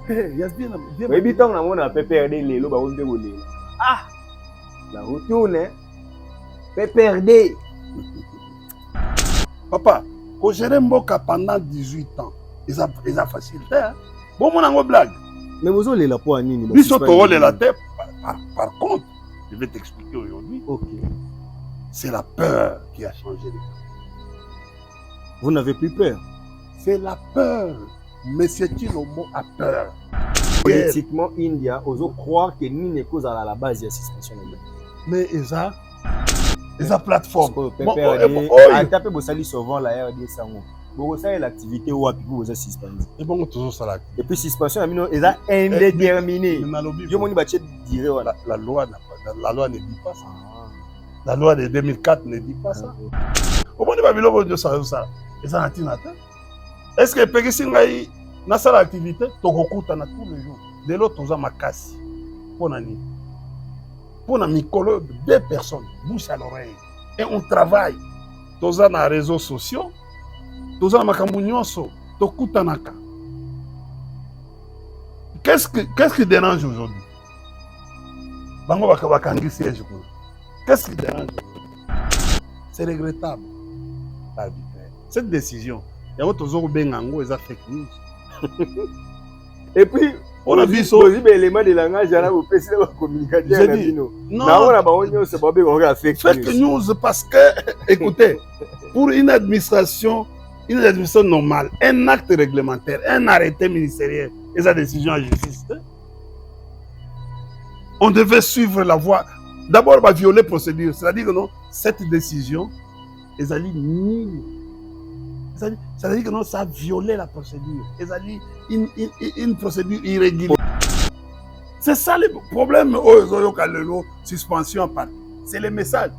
Yasbin, bien. Mais bitan na mona PPRD lelo ba onde bolela. Ah, la retourne PPRD. Papa, quand j'ai mboka pendant 18 ans, ils a facile. Bon, mon ango blague. Mais vous avez la poigne ni. Lui sont au la tête. Par contre, je vais t'expliquer aujourd'hui. Ok. C'est la peur qui a changé les gens. Vous n'avez plus peur. C'est la peur. Monsieur Chilomo a peur. Politiquement, India, ose croire que ni ne cause à la base de la suspension. Mais ils ont plateforme. Tapez vos salis souvent la RD Sango. Vous savez l'activité où vous avez suspendu. Et bon, toujours ça là. Et puis suspension, ils ont indéterminé. La loi ne dit pas ça. La loi de 2004 ne dit pas ça. Au moins, il va ça. Est-ce que Pégissingaï n'a pas l'activité? Togokuta na tous les jours. De l'autre, on a ma casse. Pour Nani. Pour na micolo, 2 personnes, bouche à l'oreille. Et on travaille. Tous les réseaux sociaux. Tous les makambunyonso. Tokutanaka. Qu'est-ce qui dérange aujourd'hui? Bango bakangi siège. Qu'est-ce qui dérange? C'est regrettable. Cette décision, il y a toujours des fake news. Et puis, on a vu ça. L'élément de langage, au PC de la communication. Non, fake news parce que, écoutez, pour une administration normale, un acte réglementaire, un arrêté ministériel et sa décision en justice, on devait suivre la voie. D'abord, on va violer la procédure. C'est-à-dire que non, cette décision, ils allaient nulle. C'est-à-dire que non, ça a violé la procédure. Ils allaient une procédure irrégulière. C'est ça le problème. Suspension en partie. C'est les messages.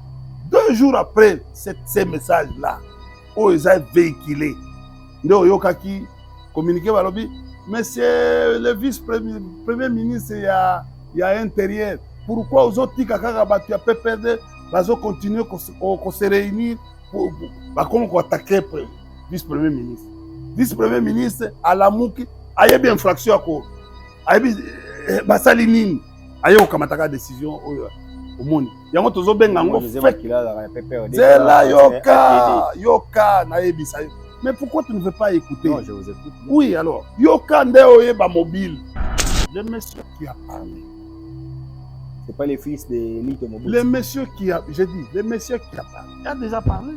2 jours après ces messages-là, ils ont véhiculé. Nous avons communiqué par le monsieur le vice-premier ministre, il y a intérieur. Pourquoi aux autres qui ont PPD, ils ont continué à se réunir pour attaquer le vice-premier ministre. Vice-premier ministre, à la mouki, il y a une infraction à quoi? Il y a une salinine. Il y a une décision au monde. Il y a une yoka, mais pourquoi tu ne veux pas écouter? Non, je vous écoute. Oui, alors, yoka ndeoyeba mobile. Le monsieur qui a parlé. C'est pas les fils de Lito Mobile. Le monsieur qui a, j'ai dit, le monsieur qui a parlé, il a déjà parlé.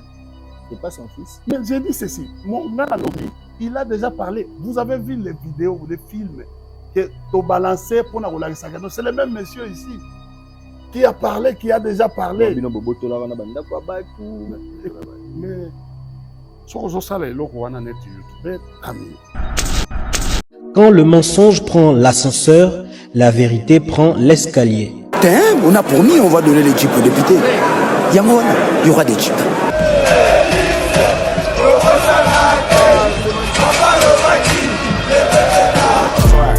C'est pas son fils. Mais j'ai dit ceci, mon gars, il a déjà parlé. Vous avez vu les vidéos ou les films que tu balançais pour la Sagano. C'est le même monsieur ici qui a parlé, qui a déjà parlé. Mais quand le mensonge prend l'ascenseur, la vérité prend l'escalier. On a promis, on va donner les jeeps aux députés. Il y aura des jeeps.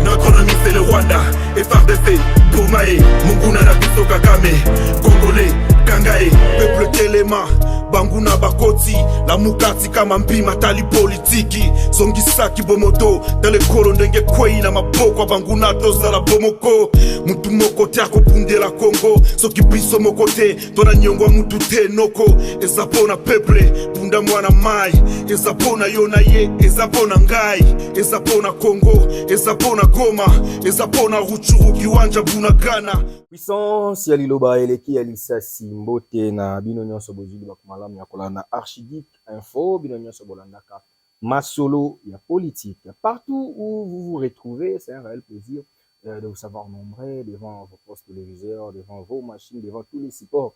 Notre ennemi c'est le Rwanda, FRDC, Poumae, Munguna Nabiso Kagame, Congolais, Kangae, peuple Telema, Banguna Bakoti, la Mukati kama mpima tali politiki, Songisaki Bomoto, dans le Korondenge Kwei na mapoko Banguna tozala Bomoko, Mutu moko tiako punde la Congo, Soki biso mokote, tona nyongwa mutu te noko, Ezapona peuple, Punda mwana mai, Ezapona yonaye, Ezapona ngai, Ezapona Congo, Ezapona Goma, Ezapona Ruchuru kiwanja Bunagana. Puissance ya liloba eleki ya lisasi mbote na bino nyonso bozili bakumalamu ya kolanda Archigeek Info, bino nyonso bolandaka masolo ya politique. Partout où vous vous retrouvez, c'est un réel plaisir de vous savoir nombreux devant vos postes téléviseurs, devant vos machines, devant tous les supports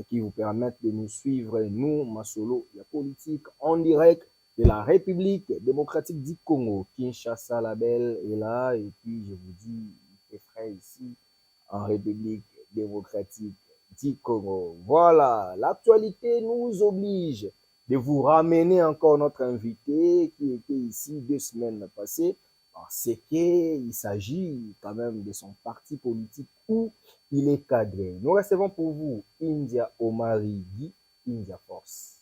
qui vous permettent de nous suivre, nous, masolo ya politique, en direct de la République démocratique du Congo. Kinshasa, la belle est là, et puis je vous dis, il fait frais ici, en République démocratique du Congo. Voilà, l'actualité nous oblige de vous ramener encore notre invité qui était ici 2 semaines passées, parce qu'il s'agit quand même de son parti politique où il est cadré. Nous recevons pour vous India Omari Guy, India Force.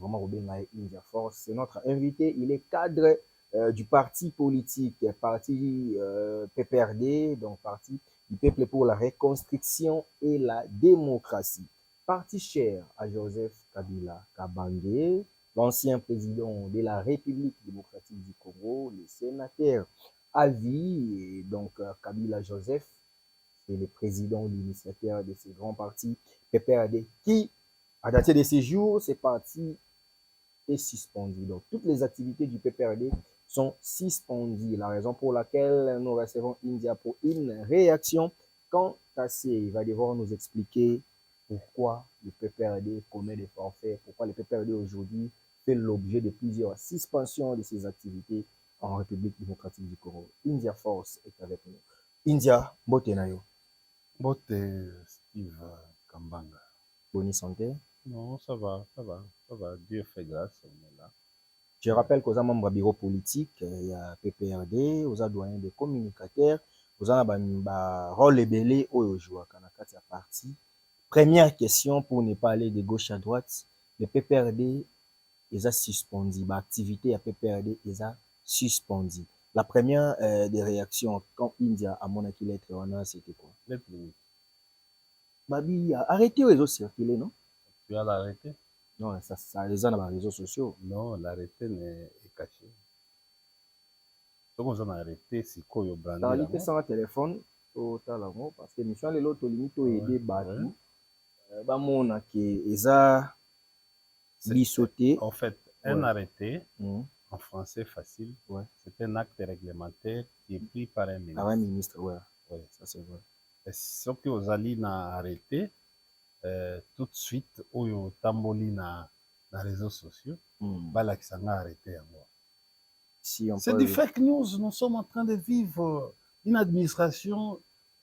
Vraiment India Force, c'est notre invité, il est cadre du parti politique, parti PPRD, donc Parti du Peuple pour la Reconstruction et la Démocratie. Parti cher à Joseph Kabila Kabange, l'ancien président de la République démocratique du Congo, le sénateur à vie, et donc Kabila Joseph, c'est le président, l'initiateur de ce grand parti PPRD qui, à dater de ces jours, ce parti est suspendu. Donc, toutes les activités du PPRD sont suspendues. La raison pour laquelle nous recevons India pour une réaction. Quant à ce, il va devoir nous expliquer pourquoi le PPRD commet des forfaits, pourquoi le PPRD aujourd'hui fait l'objet de plusieurs suspensions de ses activités en République démocratique du Congo. India Force est avec nous. India, Botenayo. Bote Steve Kambanga. Bonne santé. Non, ça va. Dieu fait grâce, on est là. Je rappelle qu'aux membres du bureau politique, il y a PPRD, aux doyens des communicateurs, aux un rôle belé au joueur Kanakati à parti. Première question pour ne pas aller de gauche à droite, le PPRD est suspendu, l'activité à PPRD est suspendue. La première des réactions quand India a mon lettre c'était quoi? Lettre limite. Babi, arrêtez les autres circuler, non? Tu as l'arrêté? Non, ça les a dans les réseaux sociaux. Non, l'arrêté est caché. Donc, on a arrêté, c'est quoi le branding? Dans l'idée, sans téléphone, totalement, parce que mission les autres limite aider Batu. Mon qui est sauté. En fait, un arrêté, en français facile, c'est un acte réglementaire qui est pris par un ministre. Par un ministre, oui, ça c'est vrai. Et ce que vous allez arrêter, tout de suite, au tamboli na les réseaux sociaux, qui s'en a arrêté à moi. C'est du fake news. Nous sommes en train de vivre une administration,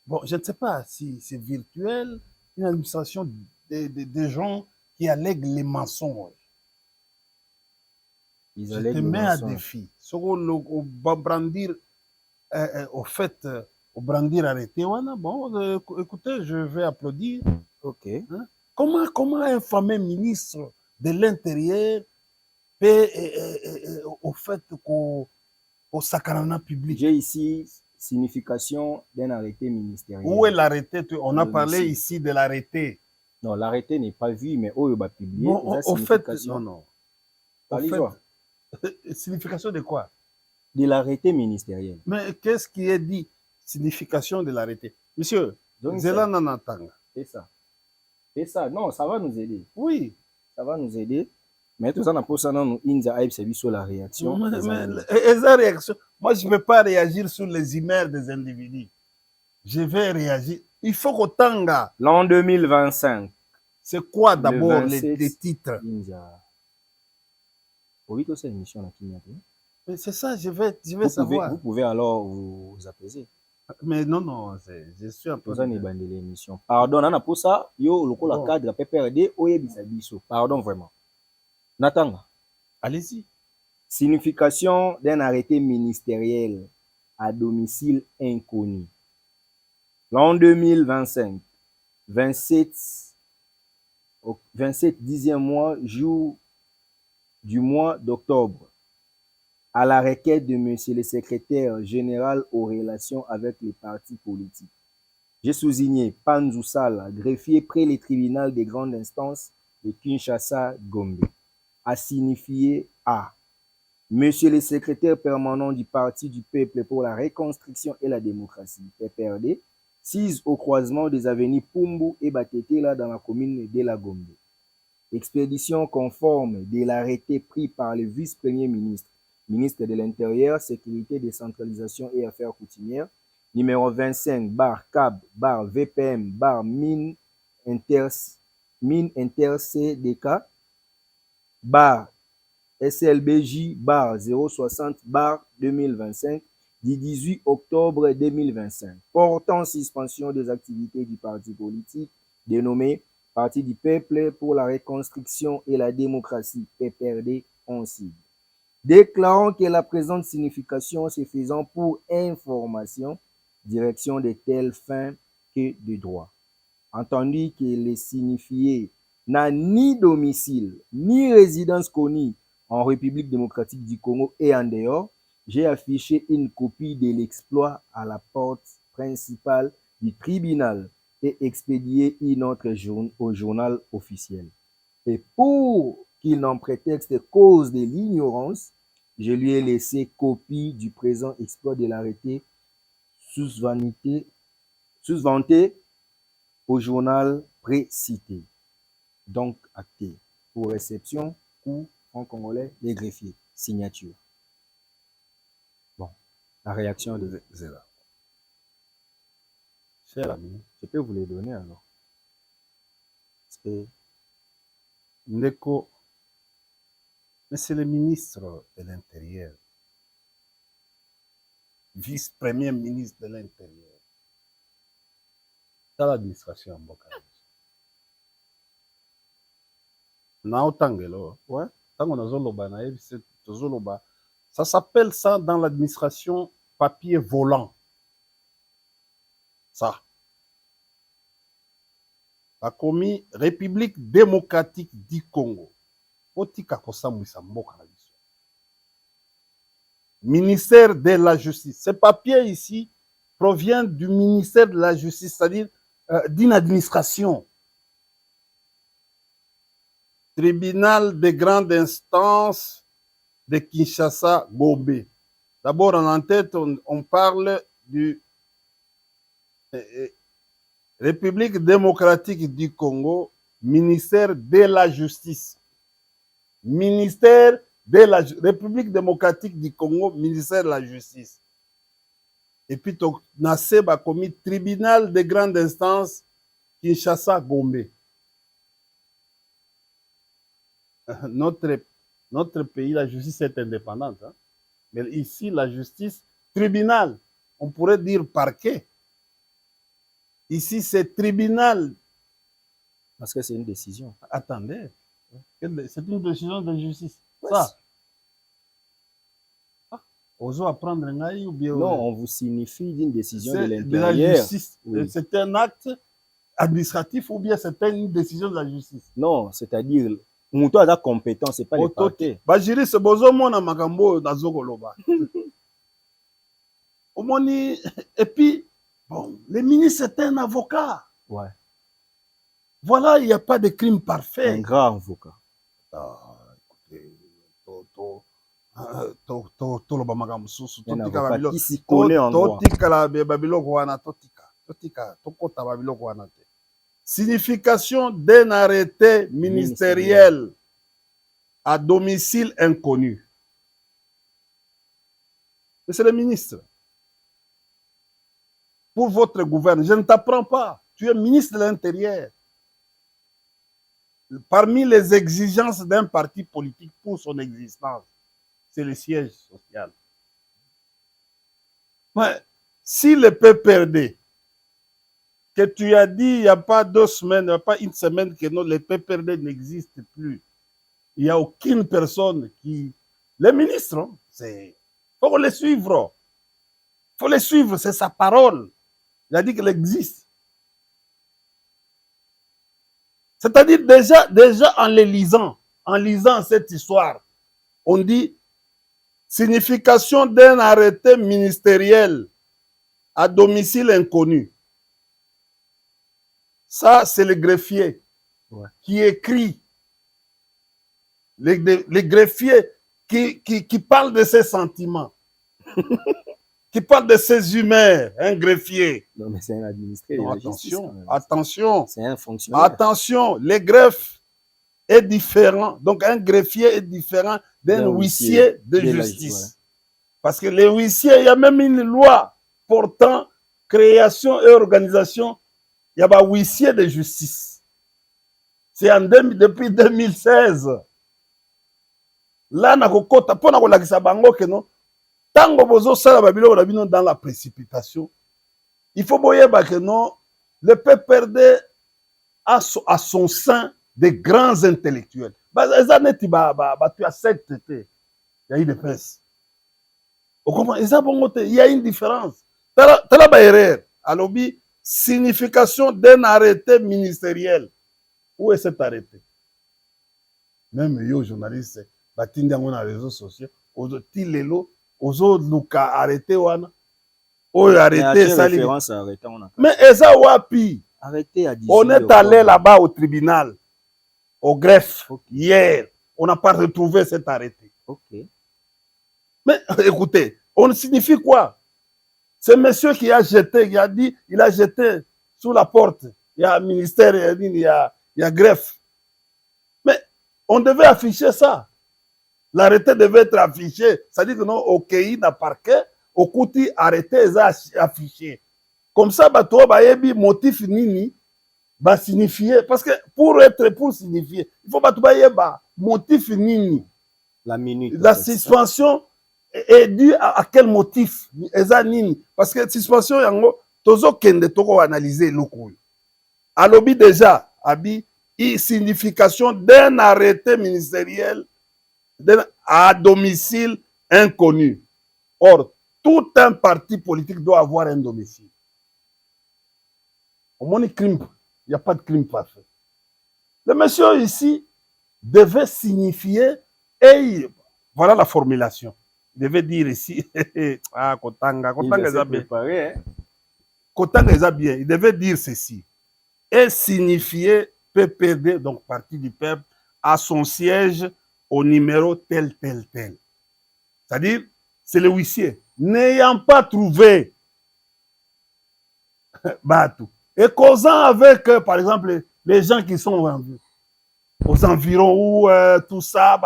bon, je ne sais pas si c'est virtuel, une administration des gens qui allèguent les mensonges. Je te mets à défi. Au brandir, au fait, au brandir arrêté, bon, écoutez, je vais applaudir. Ok. Hein? Comment un fameux ministre de l'Intérieur peut, au fait, qu'au sacarana public? J'ai ici signification d'un arrêté ministériel. Où est l'arrêté? On a parlé ici de l'arrêté. Non, l'arrêté n'est pas vu, mais où il va publier. Non, au fait, non. Au fait, signification de quoi? De l'arrêté ministériel. Mais qu'est-ce qui est dit? Signification de l'arrêté. Monsieur, Zela Nanatanga. C'est ça. C'est ça. Non, ça va nous aider. Oui. Ça va nous aider. Mais tout ça, on a posé dans India Aib, c'est sur la réaction. Mais la réaction, moi, je ne peux pas réagir sur les emails des individus. Je vais réagir. Il faut qu'au Tanga. L'an 2025. C'est quoi d'abord les titres? India. Oui, c'est une mission mais c'est ça, je vais savoir. Vous pouvez alors vous apaiser. Mais non, je suis un peu. Vous avez l'émission. Pardon, on a pour ça, yo, le la cadre PPRD, oye bisabiso. Pardon, vraiment. Nathan, allez-y. Signification d'un arrêté ministériel à domicile inconnu. L'an 2025, 27 10e mois, jour du mois d'octobre, à la requête de monsieur le secrétaire général aux relations avec les partis politiques. J'ai souligné Panzou Sala, greffier près le tribunal des grandes instances de Kinshasa-Gombe, a signifié à monsieur le secrétaire permanent du Parti du Peuple pour la Reconstruction et la Démocratie, PPRD, 6 au croisement des avenues Pumbu et Batetela dans la commune de la Gombe. Expédition conforme de l'arrêté pris par le vice-premier ministre, ministre de l'Intérieur, Sécurité, Décentralisation et Affaires coutumières, numéro 25, bar CAB, bar VPM, bar mine inter CDK, bar SLBJ, bar 060, bar 2025, du 18 octobre 2025, portant suspension des activités du parti politique dénommé Parti du Peuple pour la Reconstruction et la Démocratie, PPRD en sigle. Déclarant que la présente signification se faisant pour information, direction de telles fins que de droit. Entendu que les signifiés n'a ni domicile, ni résidence connue en République démocratique du Congo et en dehors, j'ai affiché une copie de l'exploit à la porte principale du tribunal et expédié une autre au journal officiel. Et pour qu'il n'en prétexte cause de l'ignorance, je lui ai laissé copie du présent exploit de l'arrêté sous-vanté au journal précité. Donc acté pour réception ou en congolais les greffiers. Signature. Bon, la réaction de Zéla. Cher ami, je peux vous les donner alors. c'est Ndeko, mais c'est le ministre de l'Intérieur, vice-premier ministre de l'Intérieur, dans l'administration en Bokaraji. Nao Tangelo, ouais, Tango Nazoloba, Tozoloba, ça s'appelle ça dans l'administration papier volant. Ça. A commis République démocratique du Congo. Otika Kosamwisa Mboka. Ministère de la Justice. Ce papier ici provient du ministère de la Justice, c'est-à-dire d'une administration. Tribunal de grande instance de Kinshasa, Gombe. D'abord, en tête, on parle du République démocratique du Congo, ministère de la Justice. Ministère de la République démocratique du Congo, ministère de la Justice. Et puis, Naseb a commis tribunal de grande instance, Kinshasa, Gombe. Notre pays, la justice est indépendante. Hein? Mais ici, la justice, tribunal, on pourrait dire parquet. Ici, c'est tribunal. Parce que c'est une décision. Attendez. C'est une décision de justice. Ouais. Ça. Oso apprendre ou bien. Non, on vous signifie d'une décision de l'intérieur. De la justice. Oui. C'est un acte administratif ou bien c'est une décision de la justice. Non, c'est-à-dire, Mouto a la compétence, c'est pas le parquet. Bajiri, c'est bozo mona makambo na zogoloba. Omoni, et puis, bon, le ministre c'est un avocat. Ouais. Voilà, il n'y a pas de crime parfait. Un grand avocat. Écoutez, toloba makambo susu, totika qui s'y connaît en droit. Totika babiloko wana, totika, tokota babiloko wana te. Signification d'un arrêté ministériel à domicile inconnu. Monsieur le ministre, pour votre gouvernement, je ne t'apprends pas. Tu es ministre de l'Intérieur. Parmi les exigences d'un parti politique pour son existence, c'est le siège social. Mais si le PPRD, que tu as dit il n'y a pas 2 semaines, il n'y a pas une semaine que non, le PPRD n'existe plus, il n'y a aucune personne qui... Les ministres, il faut les suivre. Il faut les suivre, c'est sa parole. Il a dit qu'elle existe. C'est-à-dire déjà en les lisant, en lisant cette histoire, on dit signification d'un arrêté ministériel à domicile inconnu. Ça, c'est le greffier qui écrit. Les greffiers qui parlent de ses sentiments, qui parle de ses humeurs, un greffier. Non, mais c'est un administré. Non, attention. C'est un fonctionnaire. Attention, le greffe est différent. Donc, un greffier est différent d'un huissier de justice. Parce que les huissiers, il y a même une loi portant création et organisation. Il y a un huissier de justice. C'est depuis 2016. Là, Tango bozo sala babilo babino dans la précipitation. Il faut boyer que non, le PPRD a son sein des grands intellectuels. Tu as 7 tétés. Il y a une épaisse. Il y a une différence. Tala ba erreur. Alors, signification d'un arrêté ministériel. Où est cet arrêté? Même yo, journaliste, batindi dans les réseaux sociaux, aujourd'hui, lelo, ozo luka arrêté wana. Oyo arrêté ça référence à arrêté on a. Mais eza wapi? Arrêté à 18. On est allé là-bas au tribunal, au greffe, hier. On n'a pas retrouvé cet arrêté. OK. Mais écoutez, on signifie quoi? C'est monsieur qui a jeté, qui a dit, il a jeté sous la porte. Il y a ministère, il y a greffe. Mais on devait afficher ça. L'arrêté devait être affiché. C'est-à-dire que non, au pays n'a parquet, au côté arrêté, affiché. Comme ça, bateau, bayebi, motif nini, va signifier. Parce que pour signifier, il faut bateau, bayeba, motif nini. La minute. La suspension est due à quel motif? Eza nini? Parce que suspension, yango, tozo kende toko analyser l'oku. Alobi déjà, abi, signification d'un arrêté ministériel à domicile inconnu. Or, tout un parti politique doit avoir un domicile. Au moins, crime, il n'y a pas de crime parfait. Le monsieur ici devait signifier, et voilà la formulation. Il devait dire ici, ah, Kotanga est bien. Kotanga est bien. Il devait dire ceci. Et signifier PPD, donc Parti du Peuple, à son siège au numéro tel, tel, tel. C'est-à-dire, c'est le huissier. N'ayant pas trouvé Batou, et causant avec, par exemple, les gens qui sont aux environs où tout ça,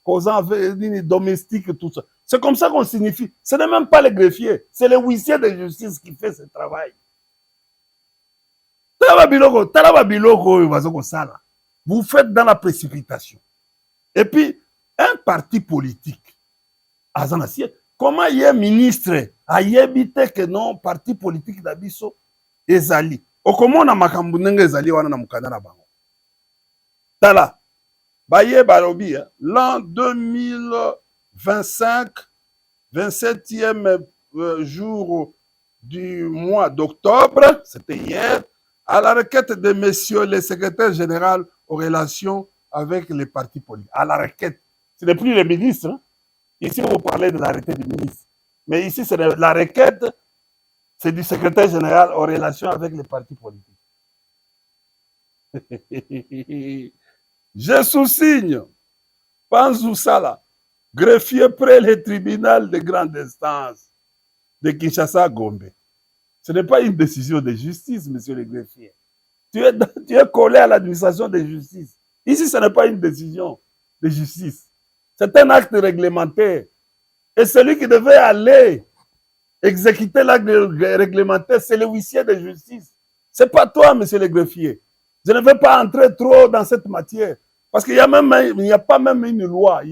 causant avec les domestiques, tout ça. C'est comme ça qu'on signifie. Ce n'est même pas le greffier, c'est le huissier de justice qui fait ce travail. Vous faites dans la précipitation. Et puis, un parti politique, comment il y a ministre a évité que non parti politique d'abisso ezali. Comment on a makambunenge ezali wana na mukanda na bango. Tala, baye barobi, l'an 2025, 27e jour du mois d'octobre, c'était hier, à la requête de messieurs les secrétaires généraux aux relations avec les partis politiques. À la requête. Ce n'est plus les ministres. Hein? Ici, vous parlez de l'arrêté du ministre. Mais ici, c'est la requête, c'est du secrétaire général aux relations avec les partis politiques. Je sous-signe, Panzou Sala, greffier près le tribunal de grande instance de Kinshasa-Gombe. Ce n'est pas une décision de justice, monsieur le greffier. Tu es collé à l'administration de justice. Ici, ce n'est pas une décision de justice. C'est un acte réglementaire. Et celui qui devait aller exécuter l'acte réglementaire, c'est le huissier de justice. Ce n'est pas toi, monsieur le greffier. Je ne vais pas entrer trop dans cette matière. Parce qu'il n'y a pas même une loi.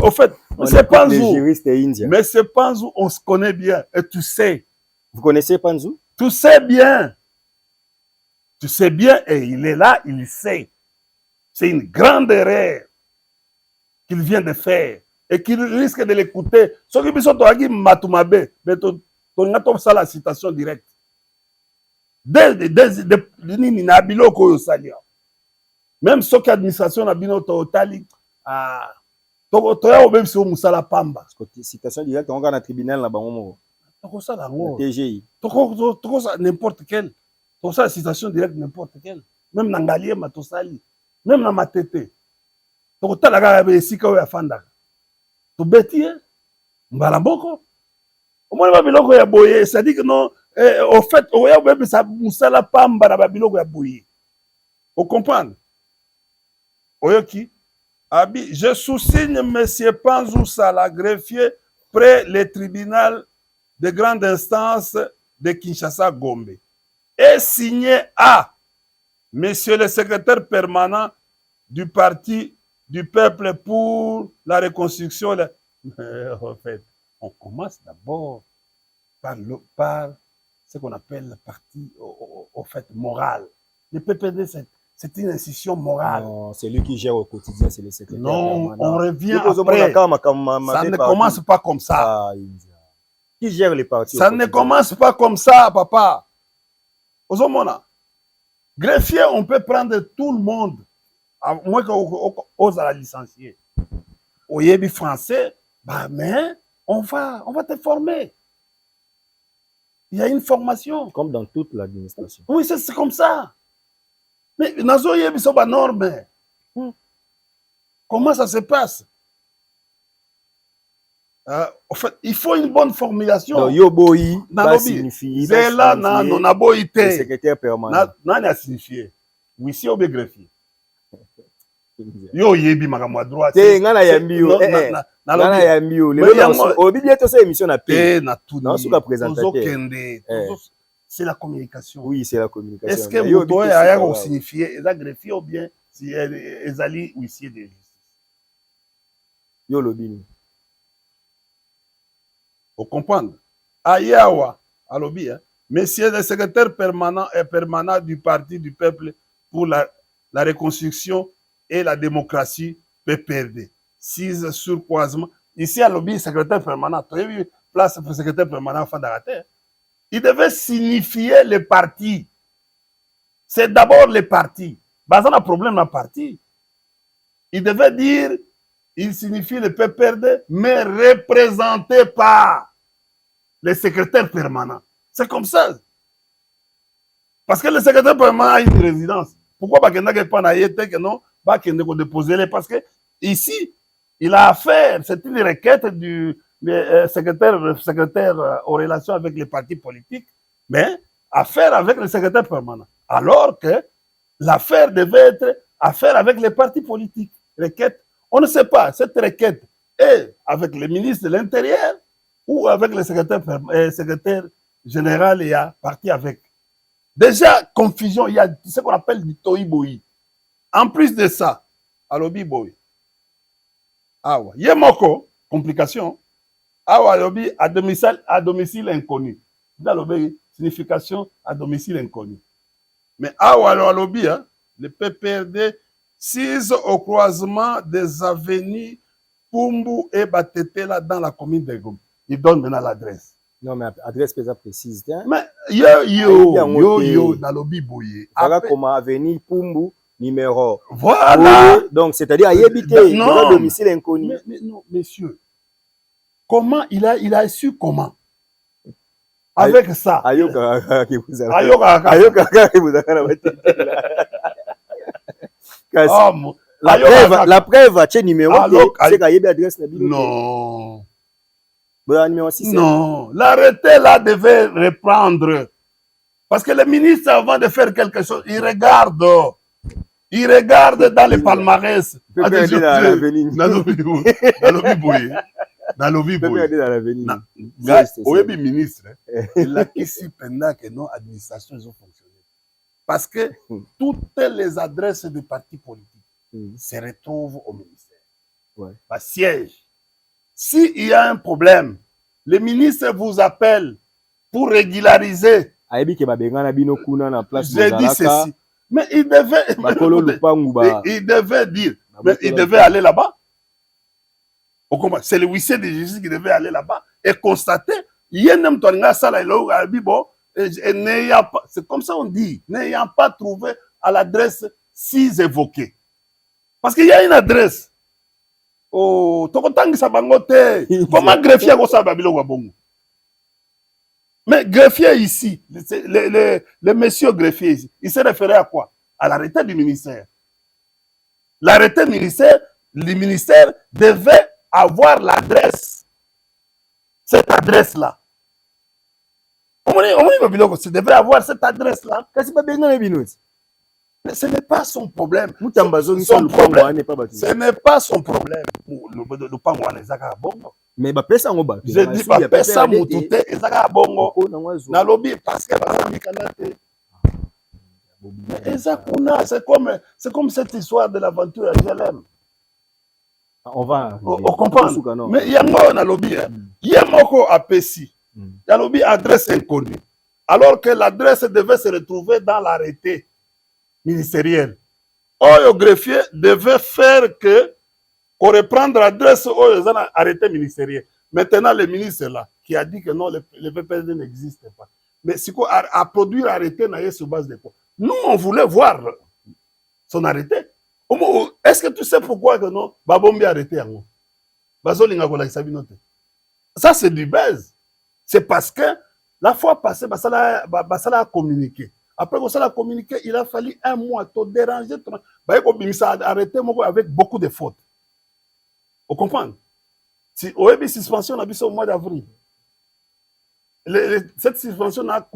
Au fait, c'est Panzou. Mais c'est Panzou, on se connaît bien. Et tu sais. Vous connaissez Panzou? Tu sais bien. Tu sais bien, et il est là, il sait. C'est une grande erreur qu'il vient de faire. Et qu'il risque de l'écouter. Ce qui sont la citation directe. Même ce qu'administration a bien totali. Même si on a pamba. Citation directe, on regarde le tribunal là-bas. TGI. N'importe quel. Ça, citation directe, n'importe quel. Même dans Galie, Matosali. Même dans Matete. Tu as vu ici quand il y a Fanda. Tu bêtis, Mbalamboko. Au moins, Babiloko ya boye. C'est-à-dire que non, au fait, on y a même ça, Moussala Pamba, na Babiloko ya boye. Vous comprenez? Oyoki. Abi, je sous-signe M. Panzou Sala, greffier, près le tribunal de grande instance de Kinshasa-Gombe. Et signé à Monsieur le secrétaire permanent du Parti du Peuple pour la reconstruction. En fait, on commence d'abord par ce qu'on appelle le parti au fait moral. Le PPD, c'est une institution morale. Non, c'est lui qui gère au quotidien, c'est le secrétaire. Non, permanent. on revient après. Ça ne commence pas comme ça. Qui gère les partis? Ça ne commence pas comme ça, papa. Greffier, on peut prendre tout le monde. à moins qu'on la licencier. Au Yébi français, bah, mais on va te former. Il y a une formation. Comme dans toute l'administration. Oui, c'est comme ça. Mais Nazo Yébi sont pas normes. Comment ça se passe? En fait, il faut une bonne formulation. Donc, Yoboyi, ça signifie. C'est là, non, a beau été. Le secrétaire permanent. Non, a signifié. Oui, si, au greffier. Yo yebi makambo à droite. Te ngana yambi yo. Ngana yambi yo. Le obi bientôt cette émission na paix. Na tout. Non, sous la présentation. C'est la communication. Oui, c'est la communication. Est-ce que vous doit avoir signifié est greffier ou bien si ezali huissier de justice? Yo lobini. Vous comprenez? Ayawa, alobi, Monsieur le secrétaire permanent et permanent du Parti du Peuple pour la reconstruction et la démocratie, PPRD. 6 surcroisement. Ici, alobi, secrétaire permanent. Tu as vu place pour secrétaire permanent Fandarate. Il devait signifier le parti. C'est d'abord le parti. Basant un problème dans le parti. Il devait dire. Il signifie le PPRD, mais représenté par le secrétaire permanent. C'est comme ça. Parce que le secrétaire permanent a une résidence. Pourquoi Bakenda n'est pas que non, Bakenda qu'on déposer les parce que ici, il a affaire, c'est une requête du secrétaire aux relations avec les partis politiques, mais affaire avec le secrétaire permanent. Alors que l'affaire devait être affaire avec les partis politiques. Requête. On ne sait pas, cette requête est avec le ministre de l'Intérieur ou avec le secrétaire général et a parti avec. Déjà, confusion, il y a ce qu'on appelle du toïboï. En plus de ça, alobi boy. Awa, yemoko, complication. Awa alobi à domicile inconnu. Alobi, signification à domicile inconnu. Mais awa alobi, le PPRD 6 au croisement des avenues Pumbu et Batetela dans la commune de Gom. Il donne maintenant l'adresse. Non, mais adresse précise. Hein? Mais yo, dans le Biboye. Voilà comment avenue Pumbu, numéro. Voilà. Oui, donc, c'est-à-dire à Yébité, dans domicile inconnu. Mais non, messieurs. Comment il a su comment? Avec ça. Ayoka qui vous a. La preuve, tu numéro, c'est qu'il y a adresse. Non. Numéro 6. Non. L'arrêté là devait reprendre. Parce que le ministre, avant de faire quelque chose, il regarde dans les palmarès. Dans le Biboye. Oui, ministre. Il a ici pendant que nos administrations ont fonctionné. Parce que toutes les adresses des partis politiques se retrouvent au ministère. Ouais. Bah, siège. S'il y a un problème, le ministre vous appelle pour régulariser. J'ai dit ceci. Mais il devait dire. Mais il devait aller là-bas. C'est le huissier de justice qui devait aller là-bas et constater. C'est comme ça on dit, n'ayant pas trouvé à l'adresse 6 évoquée. Parce qu'il y a une adresse. Oh, comment greffier mais greffier ici, le monsieur greffier ici, il s'est référé à quoi? À l'arrêté du ministère. L'arrêté du ministère, le ministère devait avoir l'adresse. Cette adresse-là. On devrait avoir cette adresse-là. Mais ce n'est pas son problème. Ce n'est pas son problème. Mais je dis pas ça moutouté ezaka bongo. Nalobi parce que c'est comme cette histoire de l'aventure à Jérusalem. On va comprendre. Mais il y a un nalobi. Il y a moko apesi. Nalobi adresse inconnue. Alors que l'adresse devait se retrouver dans l'arrêté ministériel. Le greffier devait faire que pour reprendre l'adresse au arrêté ministériel. Maintenant, le ministre là, qui a dit que non, le PPRD n'existe pas. Mais c'est quoi à produire l'arrêté sur base de quoi? Nous, on voulait voir son arrêté. Est-ce que tu sais pourquoi que non Babombi a arrêté yango? Bazolinga kolakisa bino te. Ça c'est du buzz. C'est parce que la fois passée, Basala a communiqué. Après que ça a communiqué, il a fallu un mois pour déranger. Ça a arrêté avec beaucoup de fautes. Vous comprenez? Si OEB suspension a au mois d'avril. Cette suspension n'a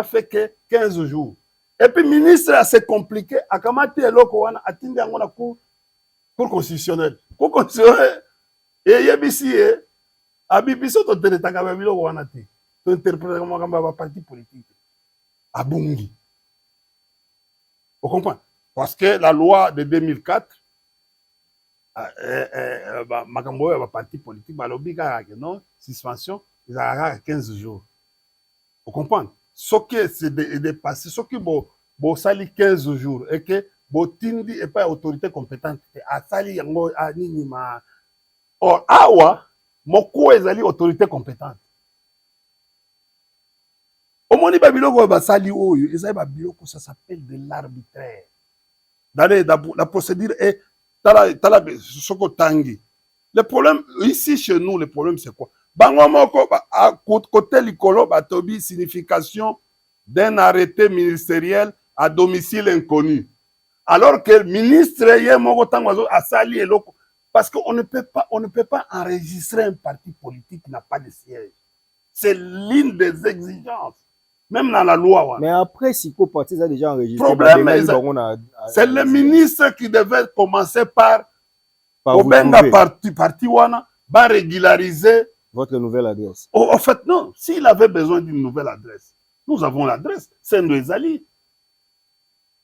fait que 15 jours. Et puis, le ministre a s'est compliqué. A kamati eloko a tindi yango na cour constitutionnelle. Cour constitutionnelle. Et yebisi a bibiso to teletanga ba biloko wana te. To interpréter comme un parti politique. A bungi. Vous comprenez? Parce que la loi de 2004 makambo ya parti politique balobi kaka non suspension ils a 15 jours. Vous comprenez? Ce qui c'est dépassé, ce qui bo sali 15 jours et que bo tindi et pas autorité compétente a sali yango nini ma or awa moko ezali autorité compétente. Omoni ba biloko ba sali oyo ezali ba biloko, ça s'appelle de l'arbitraire. La procédure est le problème ici chez nous, le problème c'est quoi? À côté likolo batobi signification d'un arrêté ministériel à domicile inconnu. Alors que le ministre a sali eloko parce qu'on ne peut pas enregistrer un parti politique qui n'a pas de siège. C'est l'une des exigences. Même dans la loi. Mais après, si le parti a déjà enregistré, c'est le ministre qui devait commencer par parti wana, va régulariser votre nouvelle adresse. En fait, non. S'il avait besoin d'une nouvelle adresse, nous avons l'adresse. C'est Ndouezali.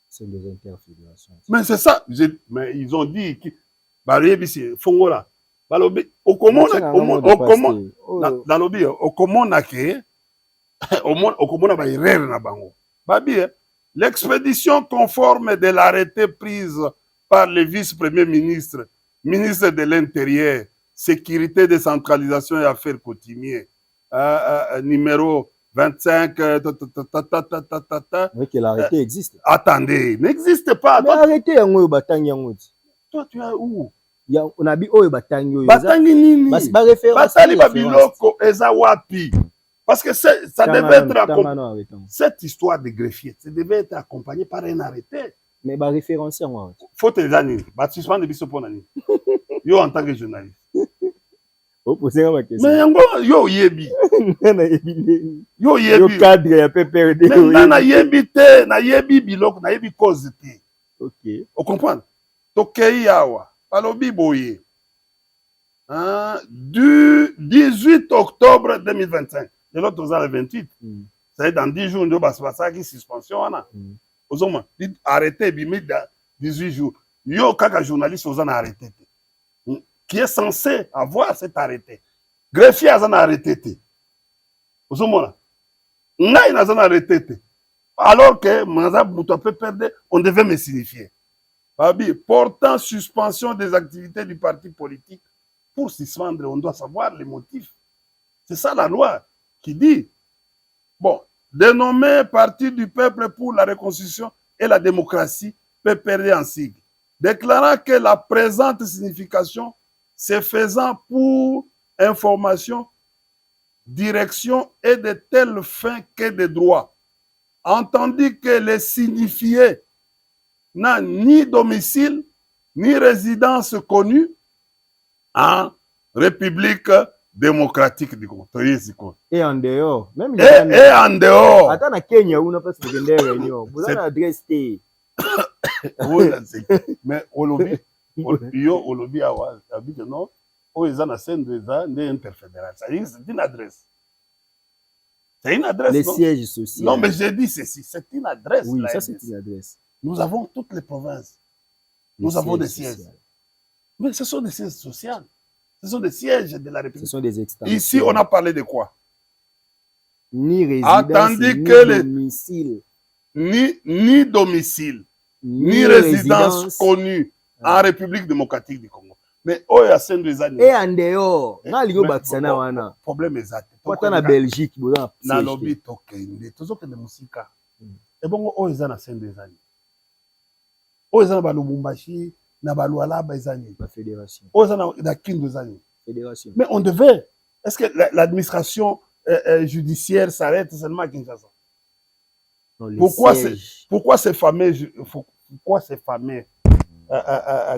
C'est des interfédérations. Mais c'est ça. Mais ils ont dit que Bariebi, Fongola. Balobi, au comment l'expédition conforme de l'arrêté prise par le vice-premier ministre, ministre de l'Intérieur, Sécurité, Décentralisation et Affaires coutumières, numéro 25. Mais que l'arrêté existe. Attendez, n'existe pas. Mais arrêtez yango batangi. Toi, tu es où? On a dit oyo batangi. Batangi nini? Batali babiloko eza wapi? Parce que ça devait être accompagné. Cette histoire de greffier, ça devait être accompagné par un arrêté. Mais bah référencier moi. Faut te dire, bah suspendre biso pour nani. Yo en tant que journaliste. Mais yo yebi. Yo yebi. Yo cadre ya PPRD. Mais na yebi te, na yebi biloko, na yebi cause te. OK. On comprend? Tokei yawa. Balobi boye. Du 18 octobre 2025. De l'autre, le 28. C'est dans 10 jours, nous avons fait suspension. Nous avons arrêté 18 jours. Yo, kaka journaliste, vous en arrêté. Qui est censé avoir cet arrêté. Greffier a arrêté. Vous avez Naï n'a arrêté. Alors que Manza Bouta peut perdre, on devait me signifier. Babi, portant suspension des activités du parti politique pour suspendre, on doit savoir les motifs. C'est ça la loi qui dit, bon, dénommé Parti du peuple pour la reconstruction et la démocratie, PPRD en sigle, déclarant que la présente signification se faisant pour information, direction et de telles fins que de droit, entendu que les signifiés n'a ni domicile, ni résidence connue en République démocratique du Congo. Et en dehors. Même et en dehors. Attends, à Kenya, on n'a pas de réunion. Vous avez adresse. Mais Olobi, Olobi a dit que non, ils ont une interfédérale. C'est une adresse. C'est une adresse. Les sièges sociaux. Non, mais j'ai dit ceci, c'est une adresse. Oui, ça c'est une adresse. Nous avons toutes les provinces. Nous avons des sièges. Mais ce sont des sièges sociaux. Ce sont des sièges de la République. Ce sont des extensions. Ici, on a parlé de quoi? Ni résidence, ni domicile. Ni domicile, ni résidence connue en République démocratique du Congo. Mais oh, il y a 5 années. Et en dehors, le problème est ça. Quand on a Belgique, na lobby tokende. Tozo que de musique. Et bon, oh, ils ont 5 années. oyo eza na balubumbashi na balualaba ezani La fédération. oyo eza na kindu ezani. Fédération. Mais on devait. Est-ce que l'administration judiciaire s'arrête seulement à Kinshasa? Non, Pourquoi ces fameux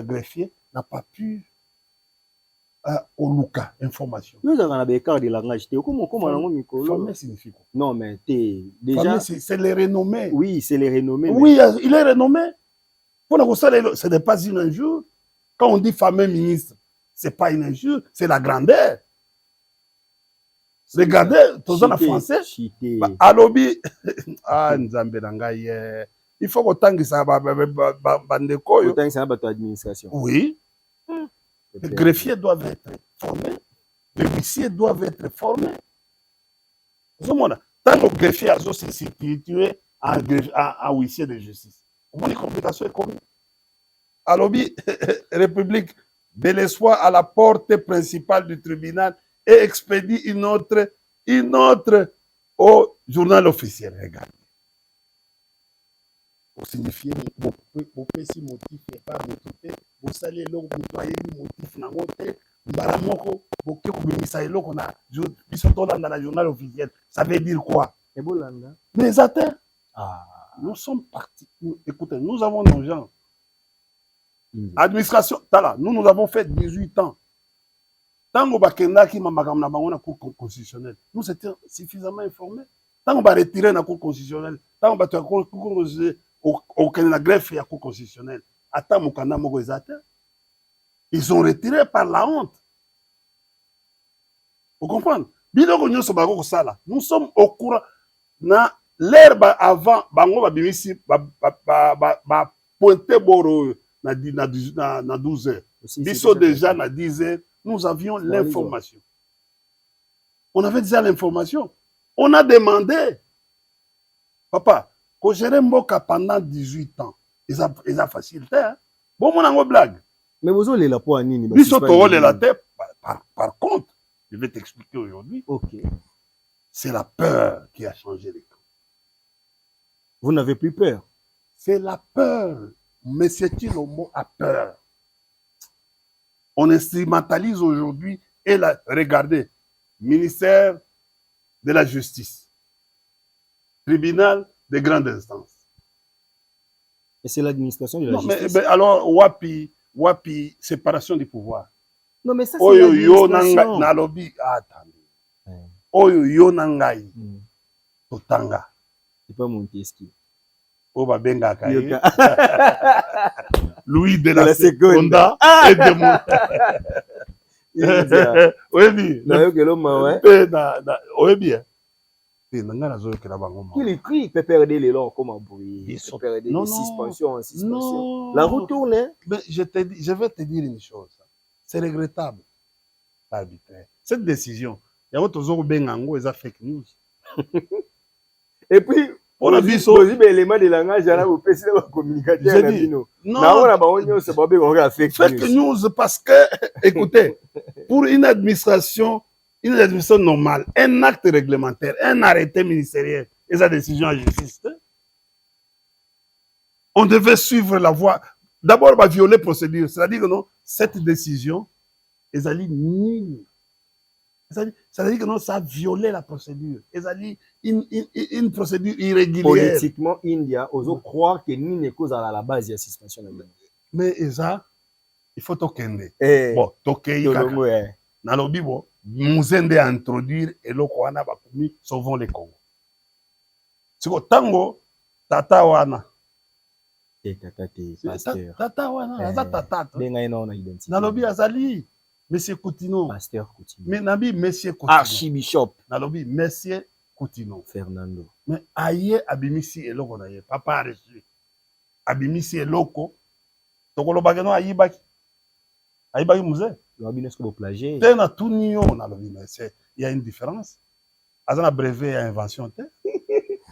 greffiers n'ont pas pu au Luka information? Nous avons un écart de langage. Fameux signifie quoi? Non, mais déjà. C'est les renommés. Oui, c'est les renommés. Oui, il est renommé. Ce n'est pas une injure. Quand on dit fameux ministre, ce n'est pas une injure, c'est la grandeur. Regardez, tous en français. Alobi, Nzambe Nangaye. Il faut que ça bandeko. Autant que ça va administration. Oui. Les greffiers doivent être formés. Les huissiers doivent être formés. Tant que le greffier a se situé en huissier de justice. On a complication comme Alobi, République de l'espoir à la porte principale du tribunal et expédie une autre au journal officiel. Regardez. Pour signifier, vous si motif et pas motif, vous salez l'eau, vous toyez le motif, Baramoko, vous avez dans la journal officiel. Ça veut dire quoi? Les atteints. Nous sommes partis. Écoutez, nous avons nos gens. Administration, nous avons fait 18 ans. Tant qu'on va la Cour constitutionnelle, nous étions suffisamment informés. Tant qu'on va retirer la Cour constitutionnelle, tant qu'on va la Cour constitutionnelle, la greffe et la Cour constitutionnelle, ils ont retiré par la honte. Vous comprenez? Nous sommes au courant. L'herbe avant, pointé boro na 12 heures. Biso déjà na 10 heures, nous avions l'information. On avait déjà l'information. On a demandé, papa, que gérer Mboka pendant 18 ans. Ils ont facilité. Hein? Bon, mon ango blague. Mais vous avez la poigne. Biso toro le la tête. Par contre, je vais t'expliquer aujourd'hui. Ok. C'est la peur qui a changé les camps. Vous n'avez plus peur? C'est la peur. Monsieur Chilomo a peur. On instrumentalise aujourd'hui et regardez, ministère de la Justice, tribunal de grande instance. Et c'est l'administration de la justice. Mais alors, wapi, séparation du pouvoir. Non, mais ça, c'est l'administration. Attendez. Oyo yo nangai. Totanga. C'est pas Montesquieu. Oba benga kaye. Louis de la Seconda et de mon. Oui, bien. Il écrit PPRD les lois comme un bruit. PPRD les suspensions. La retourne. Mais je vais te dire une chose. C'est regrettable. Arbitraire. Cette décision, il y a autre bengango et fake news. Et puis, on a vu ça. Élément de langage, au PC de communication. Non, fake news parce que, écoutez, pour une administration normale, un acte réglementaire, un arrêté ministériel et sa décision en justice, on devait suivre la voie. D'abord, on va violer la procédure. C'est-à-dire que non, cette décision, ils allaient nulle. C'est-à-dire que non, ça a violé la procédure. Ils allaient une procédure irrégulière. Politiquement, India, ose croire que ni n'est cause à la base de la suspension. Mais ça, il faut tokende. Bon, tokende. Nalobi bo, muzende à introduire et le Kouana va commis sauvons les Congo. C'est quoi tango tata wana. Tata wana, tata. Nalobi azali. Monsieur Coutineau. Pasteur Coutineau. Mais Nabi, Monsieur Coutineau. Archibishop. Nalobi, Monsieur Coutineau. Fernando. Mais aïe, abimisi et loko naye. Papa a reçu. Abimisi et loko. Tokolo bagano aïbaki. Aïbaki musée. L'abimesco plagé. Tena tout nion, nalobi, mais il y a une différence. Azana brevet et invention.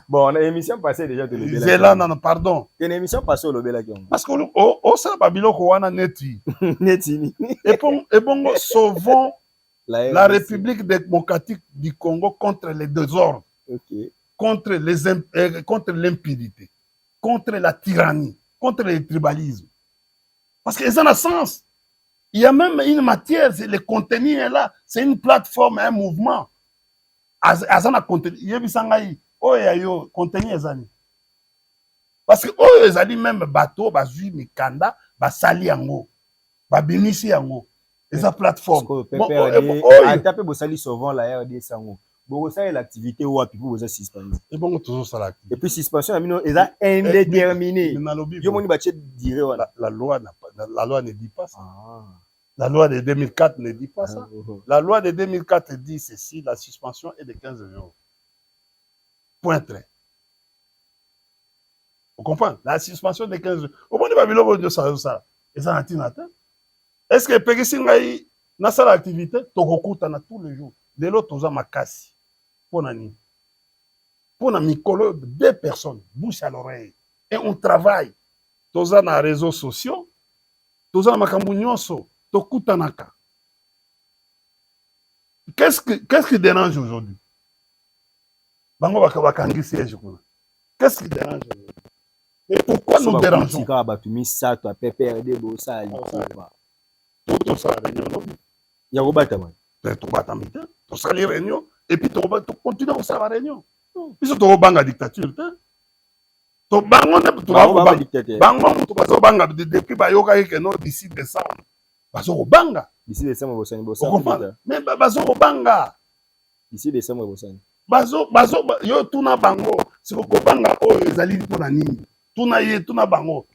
Bon, on a une émission passée déjà de l'Obéla. C'est là, non, pardon. C'est une émission passée au Lobéla. Parce que au sein babilo kowana neti. Neti. Et bon, sauvons la République démocratique du Congo contre les désordres, contre l'impunité, contre la tyrannie. contre le tribalisme. Parce que ça a un sens. Il y a même une matière, le contenu est là. C'est une plateforme, un mouvement. Azana contenu. Yebisangai, oh yo contenu ezali. Parce que oh ezali même bateau, bazui mikanda, basali yango, babimisi yango. Eza plateforme. Tapé bosali souvent la RD sango. Bon ça l'activité ou api vous suspendu. Et bon toujours ça l'activité. Et puis suspension amino eza indéterminé. Yo moni bache dire la loi ne dit pas ça. La loi de 2004 ne dit pas ça. La loi de 2004 dit ceci, la suspension est de 15 jours. Point trait. Vous comprenez? La suspension de 15 jours. Au moins, il ça. Est-ce que Pégissingaï n'a pas l'activité? Tokokutana tous les jours. De l'autre, on a ma casse. Pour nani. Pour Mikolo, 2 personnes, bouche à l'oreille. Et on travaille. Tous les réseaux sociaux. Tous les makambunyonso. Tokutanaka. Qu'est-ce qui dérange aujourd'hui? Qu'est-ce qui dérange aujourd'hui? Et pourquoi nous dérangeons? Et puis tu continues à faire la réunion. Puis tu vas la dictature. Depuis d'ici décembre. Bazobanga. D'ici décembre, vous mais bazobanga. D'ici décembre, vous yo tuna bango. C'est que banga o ezali pour nini. Tuna bango.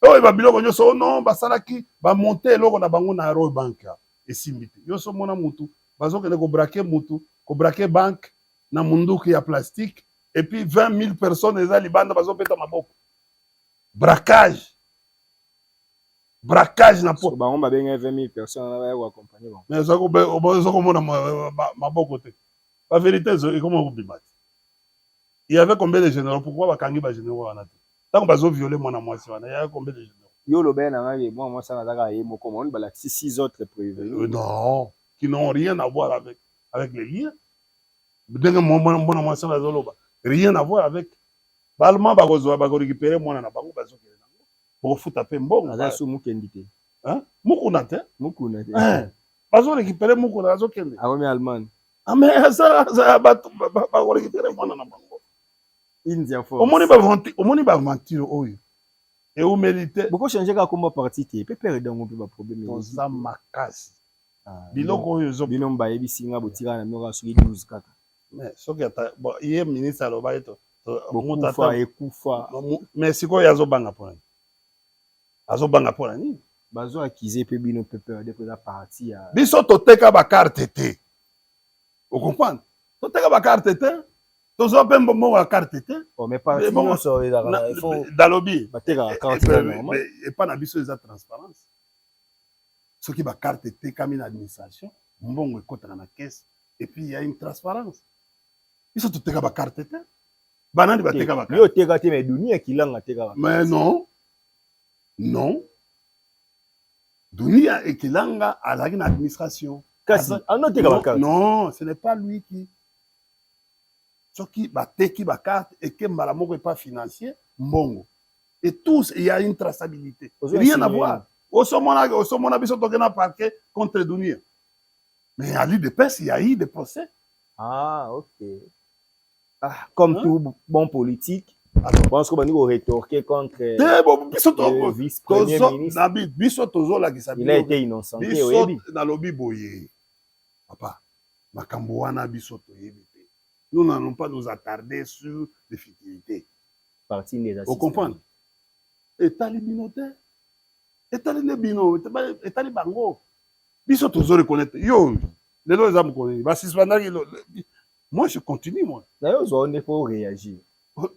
Oh ba biloko nyoso non basalaki ba monter loko na bango na Royal Bank. Et simbite. Yo so mona mutu. Bazokende ko braquer mutu, ko braquer banque na munduki ya plastique. Et puis 20 000 personnes ezali banda bazopeta maboko. Braquage. Braquage na po. On va bien 20 000 personnes là pour accompagner. Mais ça comment ma côté. La vérité c'est comment vous bibat. Il y avait combien de généraux? Pourquoi bakangi ba généraux wana? Tant bazo violer moi wana, il y avait combien de généraux? Yo lo ben na moi ça na daka yemo comme on ba 6 autres prévenus. Non, qui n'ont rien à voir avec les liens. Denga moi ça rien à voir avec Balma bagozo ba récupérer moi na bango bazo kele. Pour foutre pe mbongo za su mukendité hein mukuna te bazo récupérer mukuna bazo kende awomi allemand mais ça ba récupérer mwana na bango India force omoni ba mentir oyo et ou mérite beaucoup changer ka komba parti te pe perdre ngo pe ba problème za makasi biloko oyo zo bino mba yebisinga botika na moko soki 12 kaka mais soki ata bon hier ministre aloba eto ekufa mais siko yazo banga pona azobanga pona nini bazo accuser pe bino pepe de la partie ya biso toteka ba carte te vous comprenez toteka ba carte te tozo pe mbongo ba carte te oh mais partie bon so il faut dalobi bateka carte normal et pas na biso eza transparence ce qui ba carte te comme une administration mbongo ekota na caisse et puis il y a une transparence biso toteka ba carte te banani bateka ba carte yo teka te mais dunia kilanga teka mais non. Dunia et Kilanga à l'administration. Non, ce n'est pas lui qui. Ce qui bat carte et que Malamoko n'est pas financier, Mbongo. Et tous, il y a une traçabilité. Rien à voir. Au sommet, biso tokena parquet contre Dunia. Mais à l'UDPS, il y a eu des procès. Ah, ok. Ah, comme tout bon politique. Alors, je pense qu'on va rétorquer contre le vice-premier ministre. Il a été innocenté. Papa, nous n'allons pas nous attarder sur les futilités. Vous comprenez? État libinotaire. État libino. État libango. Biso toujours reconnaître. Yo, les deux hommes connaissent. Moi, je continue, moi. D'ailleurs, on faut réagir.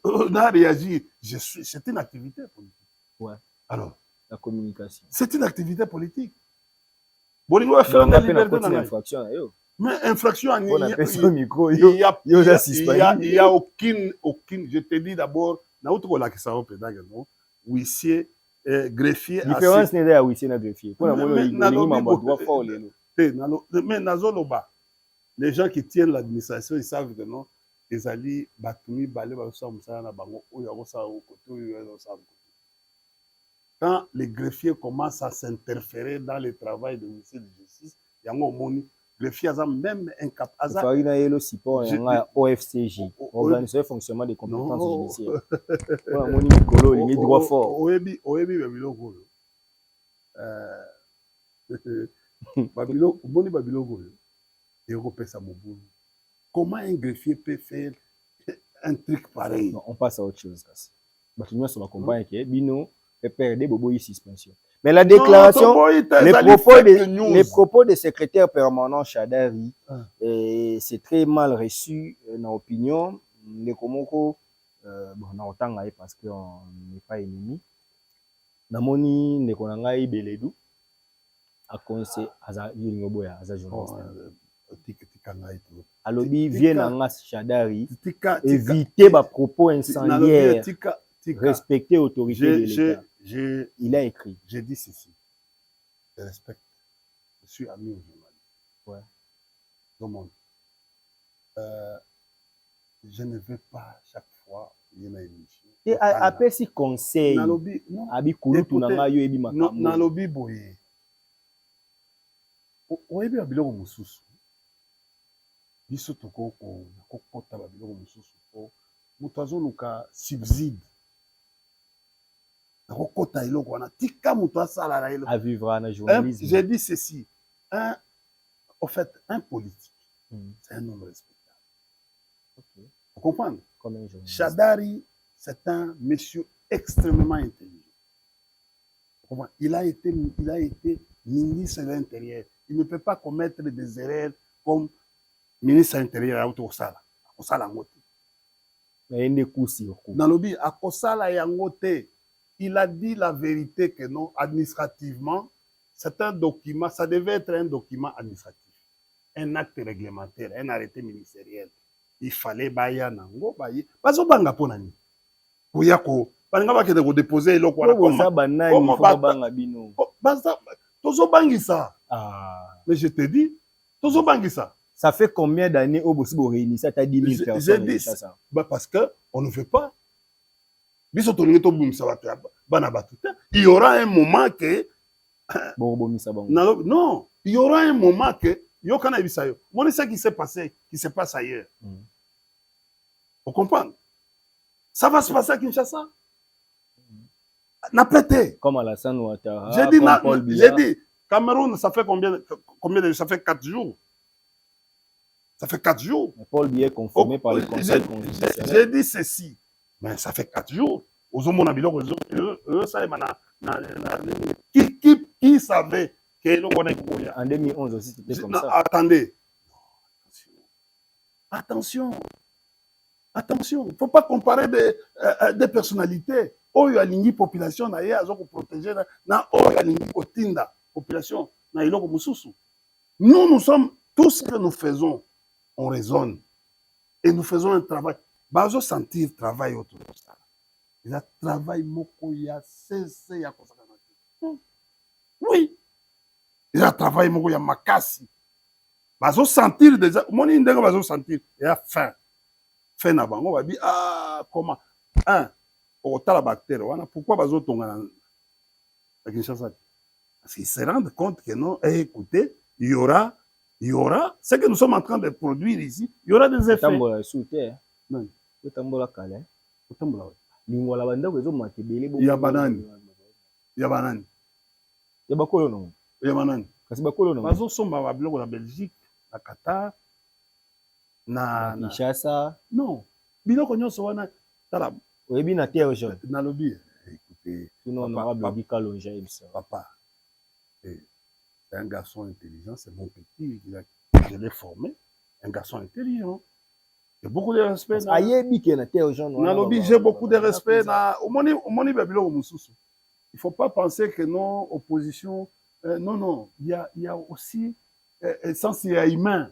On a réagi. C'est une activité politique. Ouais. Alors, la communication. C'est une activité politique. Bolingo a fait une infraction. Mais infraction, il y a aucune. Je te dis d'abord, huissier, greffier. Différence n'est pas huissier et greffier. Mais Nazoloba, les gens qui tiennent l'administration, ils savent que non. Ezali batumi balé ba sa musala na bango oyo ko sa côté oyo sa côté quand les greffiers commencent à s'interférer dans le travail de ministère de justice, il y a un moment, greffier a même incapable. Il y a le support, il y a OFCJ, Organisation de fonctionnement des compétences judiciaires. Voilà, mon Nicolo, il est droit fort. Oebi, Babilo, Babilo, Boni Babilo, comment un greffier peut faire un truc pareil? Non, on passe à autre chose. Batunia sur la campagne qui est Bino fait perdre Bobo suspension. Mais la déclaration, les propos des secrétaires permanents Chadari, c'est très mal reçu dans l'opinion. Les Komoko, bon, on entend parce qu'on n'est pas ennemi. Namoni, ne konangai Beledou, a conseillé à Yingoboya, à journaliste. Alobi vient en Chadari, éviter les propos incendiaires, respecter l'autorité de l'État. Il a écrit. J'ai dit ceci. Je respecte. Je suis ami aux journalistes. Ouais. Tout le monde. Je ne veux pas chaque fois il y a une émission. Et après si conseil, abi kulutu na ngayo ebi makambo. Nalobi boye. Oyebi abiloko mususu. Biso tokoko nakokota babiloko mususu po mutu azoluka subside. Nakokota eloko wana tika mutu asala na eloko. À vivre en journalisme. J'ai dit ceci. En fait, un politique, c'est un homme respectable. Okay. Vous comprenez? Comme un journaliste. Chadari, c'est un monsieur extrêmement intelligent. Il a été ministre de l'Intérieur. Il ne peut pas commettre des erreurs comme ministre de l'Intérieur à Otosala. Akosala ngote. Nalobi, Akosala yangote. Il a dit la vérité que non, administrativement, c'est un document, ça devait être un document administratif. Un acte réglementaire, un arrêté ministériel. Il fallait baya nango baye. Bazo banga ponani. Kuyako, banga bakende ko déposer eloko wana tozo bangisa. Mais je te dis, tozo bangisa. Ça fait combien d'années au Bossibo réuni ça t'a 10 000 personnes? J'ai dit ça. Parce que on ne veut pas. Il y aura un moment que non, il y aura un moment que moi, ce qui s'est passé, qui se passe ailleurs. Vous comprenez? Ça va se passer à Kinshasa. N'a pété. Comme Alassane Ouattara. J'ai dit, Cameroun, ça fait combien de ça fait 4 jours. Ça fait 4 jours. Paul Biya est confirmé par le Conseil constitutionnel. J'ai dit ceci. Mais ça fait 4 jours. Qui savait que en 2011 aussi, c'était comme ça. Attendez. Attention. Il ne faut pas comparer des personnalités. Oh, il y a une population d'ailleurs, pour protéger. Oh, il y a une population. Nous sommes, tout ce que nous faisons, on raisonne. Et nous faisons un travail. Bazo sentir travail autour de ça. Il y a travail moko ya cessé ya kosaka. Oui. Il y a travail moko ya makasi. Bazo sentir déjà, moni ndenge bazo sentir, il y a faim. Faim na bango ba bi comment otala bactérie wana pourquoi bazo tonga na Kinshasa? Parce qu'ils se rendent compte que non, écoutez, il y aura ce que nous sommes en train de produire ici, il y aura des effets. Tambola sous terre. Non. Tambola kale. Tambola. Lingola banda kwezo matebele bo. Ya banani. Ya bakolo no. Ya banani. Kasi bakolo no. Bazo somba ba biloko na Belgique, na Qatar, na Kinshasa. Non. Biloko nyonso wana tala. Oyebi na terre jaune. Na lobby. Écoutez. Sinon honorable Bika Lonja Ibsa. Papa. C'est un garçon intelligent, c'est mon petit, je l'ai formé. Un garçon intelligent. J'ai beaucoup de respect. J'ai beaucoup de respect. Il ne faut pas penser que non, opposition. Non. Il y a aussi sens humain.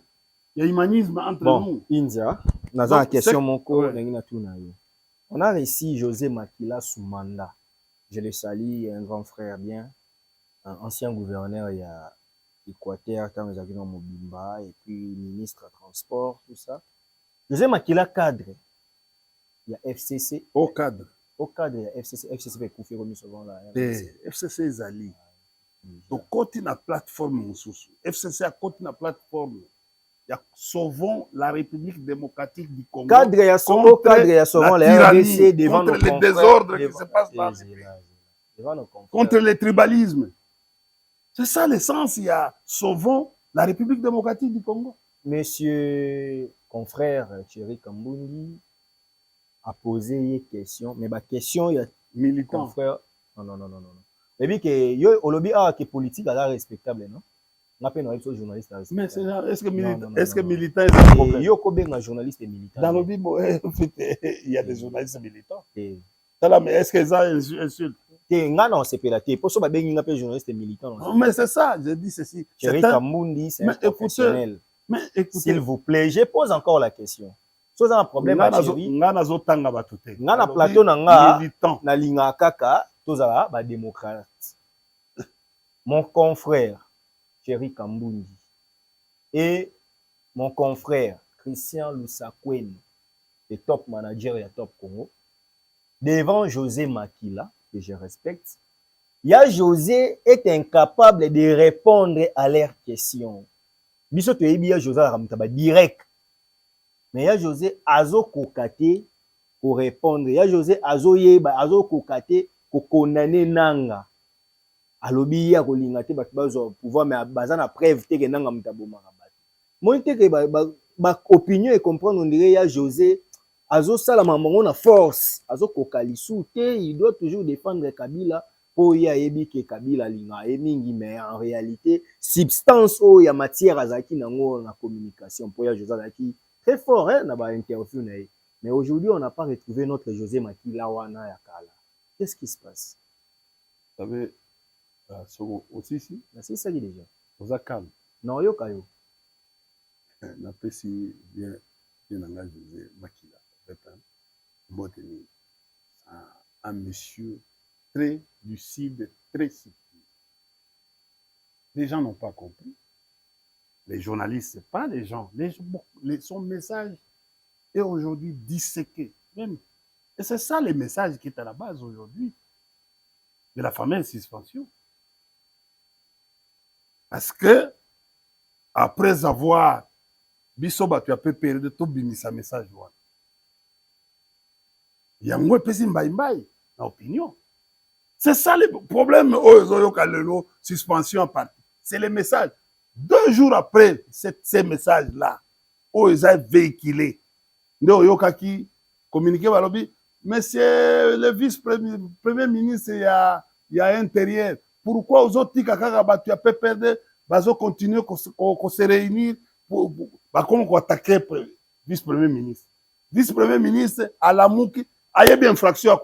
Il y a humanisme entre nous. India, dans la question, on a réussi José Makila sous mandat. Je le salue, un grand frère bien, un ancien gouverneur, il y a Équateur, quand nous avions Mobimba, et puis ministre transport, tout ça. José Makila cadre, il y a FCC. Au cadre. au cadre de FCC, FCC est confié comme souvent là. FCC ezali. Donc côté na plateforme mosusu. FCC a côté na plateforme. Il y a Sauvons la République démocratique du Congo. Cadre ya Sauvons, cadre ya Sauvons la RDC devant contre nos les désordres qui se passent dans devant nos confrères. Contre les tribalismes. C'est ça l'essence. Il y a Sauvons la République démocratique du Congo. Monsieur confrère Thierry Kambundi a posé une question, mais ma question il y a militant confrère non. Et puis que yo olobi que politique est respectable non? On appelle un journaliste mais est-ce que militant est un problème? Yo ko benga journaliste et militant. Dans le Bible, il y a des journalistes militants. Mais est-ce que ça insulte? Non, c'est pas pour ça que je suis journaliste et militant. Mais c'est ça, je dis ceci. Thierry Kambundi, c'est un professionnel. Mais écoutez, s'il vous plaît, je pose encore la question. Si vous avez un problème à Thierry, nga na plateau na linga kaka, tozala ba démocrate. Mon confrère Thierry Kambundi et mon confrère Christian Lusakwen, le top manager et Top Congo, devant José Makila, que je respecte, José est incapable de répondre à leurs questions. Biso to yebi José ramtaba direct. Mais José azo kokate pour répondre. José azo yeba azo kokate ko condamner nanga. Alobi ya kolinga te bato bazo pouvoir mais baza na preuve te ke nanga mtaboma rabati. Moi te ke ba opinion et comprendre on dirait José azo sala mamango na force, azo kokalisu te, il doit toujours défendre Kabila pour y yebi ke Kabila linga e mingi mais en réalité substance o ya matière azaki nango na communication pour ya José azaki très fort hein na ba interview na ye. Mais aujourd'hui on n'a pas retrouvé notre José Makila wana ya kala. Qu'est-ce qui se passe? Vous savez aussi ici c'est ça déjà. Vous êtes calme. Non yo kayo. Na pesi bien nanga José Makila. Un monsieur très lucide, très subtil. Les gens n'ont pas compris. Les journalistes, ce n'est pas les gens. Son message est aujourd'hui disséqué. Même. Et c'est ça le message qui est à la base aujourd'hui de la fameuse suspension. Parce que, après avoir Bisoba, tu as pu perdre tout bimisa message. Il y a moins de opinion. C'est ça le problème. Suspension en partie. C'est le message. 2 jours après ces messages-là, ils ont véhiculé. Qui communiqué monsieur le vice-premier ministre, il y a intérieur. Pourquoi aux autres, tu as pu perdre, ils continuer à se réunir pour attaquer le vice-premier ministre. Vice-premier ministre, à la mouki, il y a bien infraction.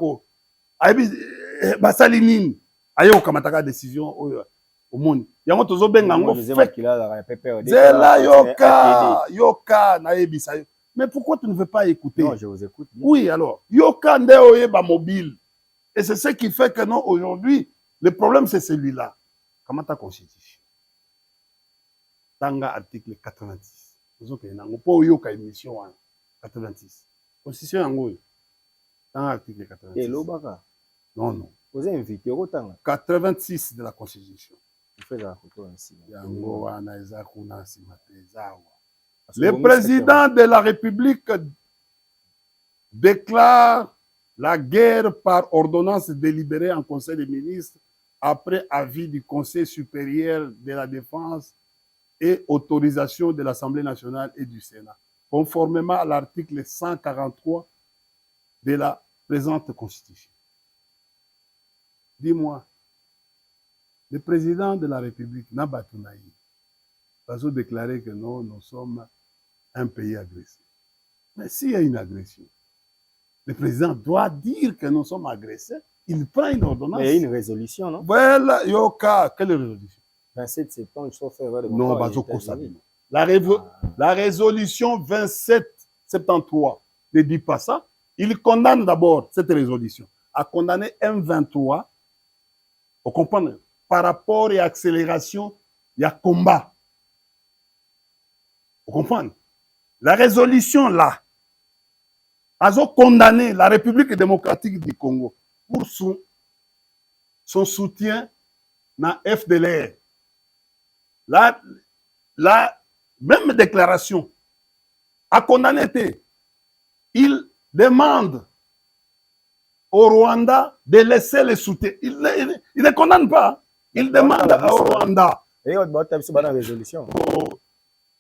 Il y a une décision au monde. Il y a une décision. Mais pourquoi tu ne veux pas écouter? Non, je vous écoute. Bien. Oui, alors. Yoka nde mobile. Et c'est ce qui fait que non, aujourd'hui, le problème c'est celui-là. Comment ta constitution? Tanga article 86. Vous avez une émission 86. Constitution yango. Tanga article 86. Et l'obaka? Non. Vous avez invité au tanga? 86 de la constitution. Yango wana eza kuna simatezawa. Le président de la République déclare la guerre par ordonnance délibérée en Conseil des ministres après avis du Conseil supérieur de la défense et autorisation de l'Assemblée nationale et du Sénat, conformément à l'article 143 de la présente Constitution. Dis-moi, le président de la République, Nabatounaï, va déclarer que non, nous sommes un pays agressé. Mais s'il y a une agression, le président doit dire que nous sommes agressés. Il prend une ordonnance. Mais il y a une résolution, non? Voilà, Yoka, quelle résolution? 27 septembre, il faut faire de non, la résolution 2773 ne dit pas ça. Il condamne d'abord cette résolution à condamner M23. Vous comprenez? Par rapport à l'accélération, il y a combat. Vous comprenez? La résolution là, a condamné la République démocratique du Congo pour son soutien na FDLR. La même déclaration a condamné. Il demande au Rwanda de laisser les soutiens. Il ne condamne pas. Il demande au Rwanda. Et on va taper sur la résolution.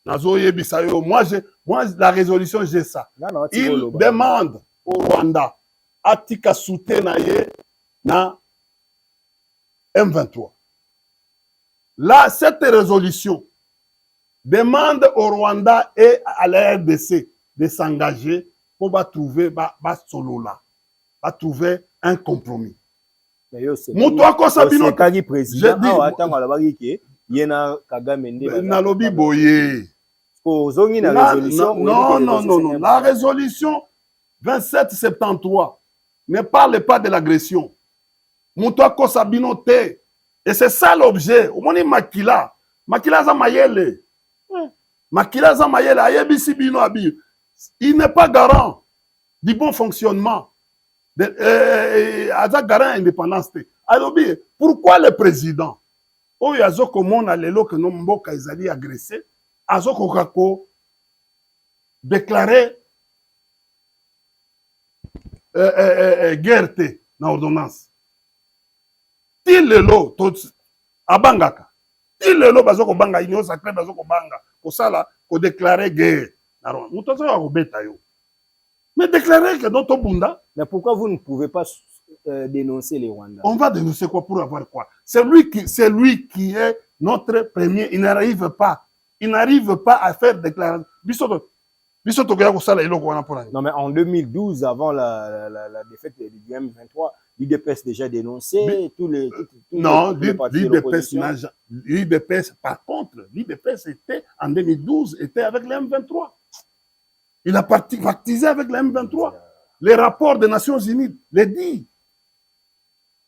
Moi, la résolution, j'ai ça. Il demande au Rwanda à tika soutien na M23. Là, cette résolution demande au Rwanda et à la RDC de s'engager pour trouver trouver un compromis. Moutouako Sabino, Nalobi Boye. Non. La résolution 2773 ne parle pas de l'agression. Moutouako Sabino te. Et c'est ça l'objet. Au moins, Makila Zamayele. Makila Zamayele, Ayebisi Bino Abi. Il n'est pas garant du bon fonctionnement. Aza garant indépendance. Alors, pourquoi le président, où il y a un lelo que nous mboka ezali agressé, azoko kako déclaré guerre na ordonnance. Ti lelo abangaka. Ti lelo bazoko banga union sacrée bazoko banga ko sala ko déclarer guerre. Alors, muto zo ko beta yo. Mais déclarer que notre bunda. Mais pourquoi vous ne pouvez pas dénoncer les Rwandais? On va dénoncer quoi pour avoir quoi? C'est lui qui est notre premier. Il n'arrive pas à faire déclaration. Non, mais en 2012, avant la défaite du M23, l'IDPS déjà dénoncé non, l'IDPS, par contre, l'IDPS était, en 2012, était avec le M23. Il a partisé avec le M23. Les rapports des Nations Unies les disent.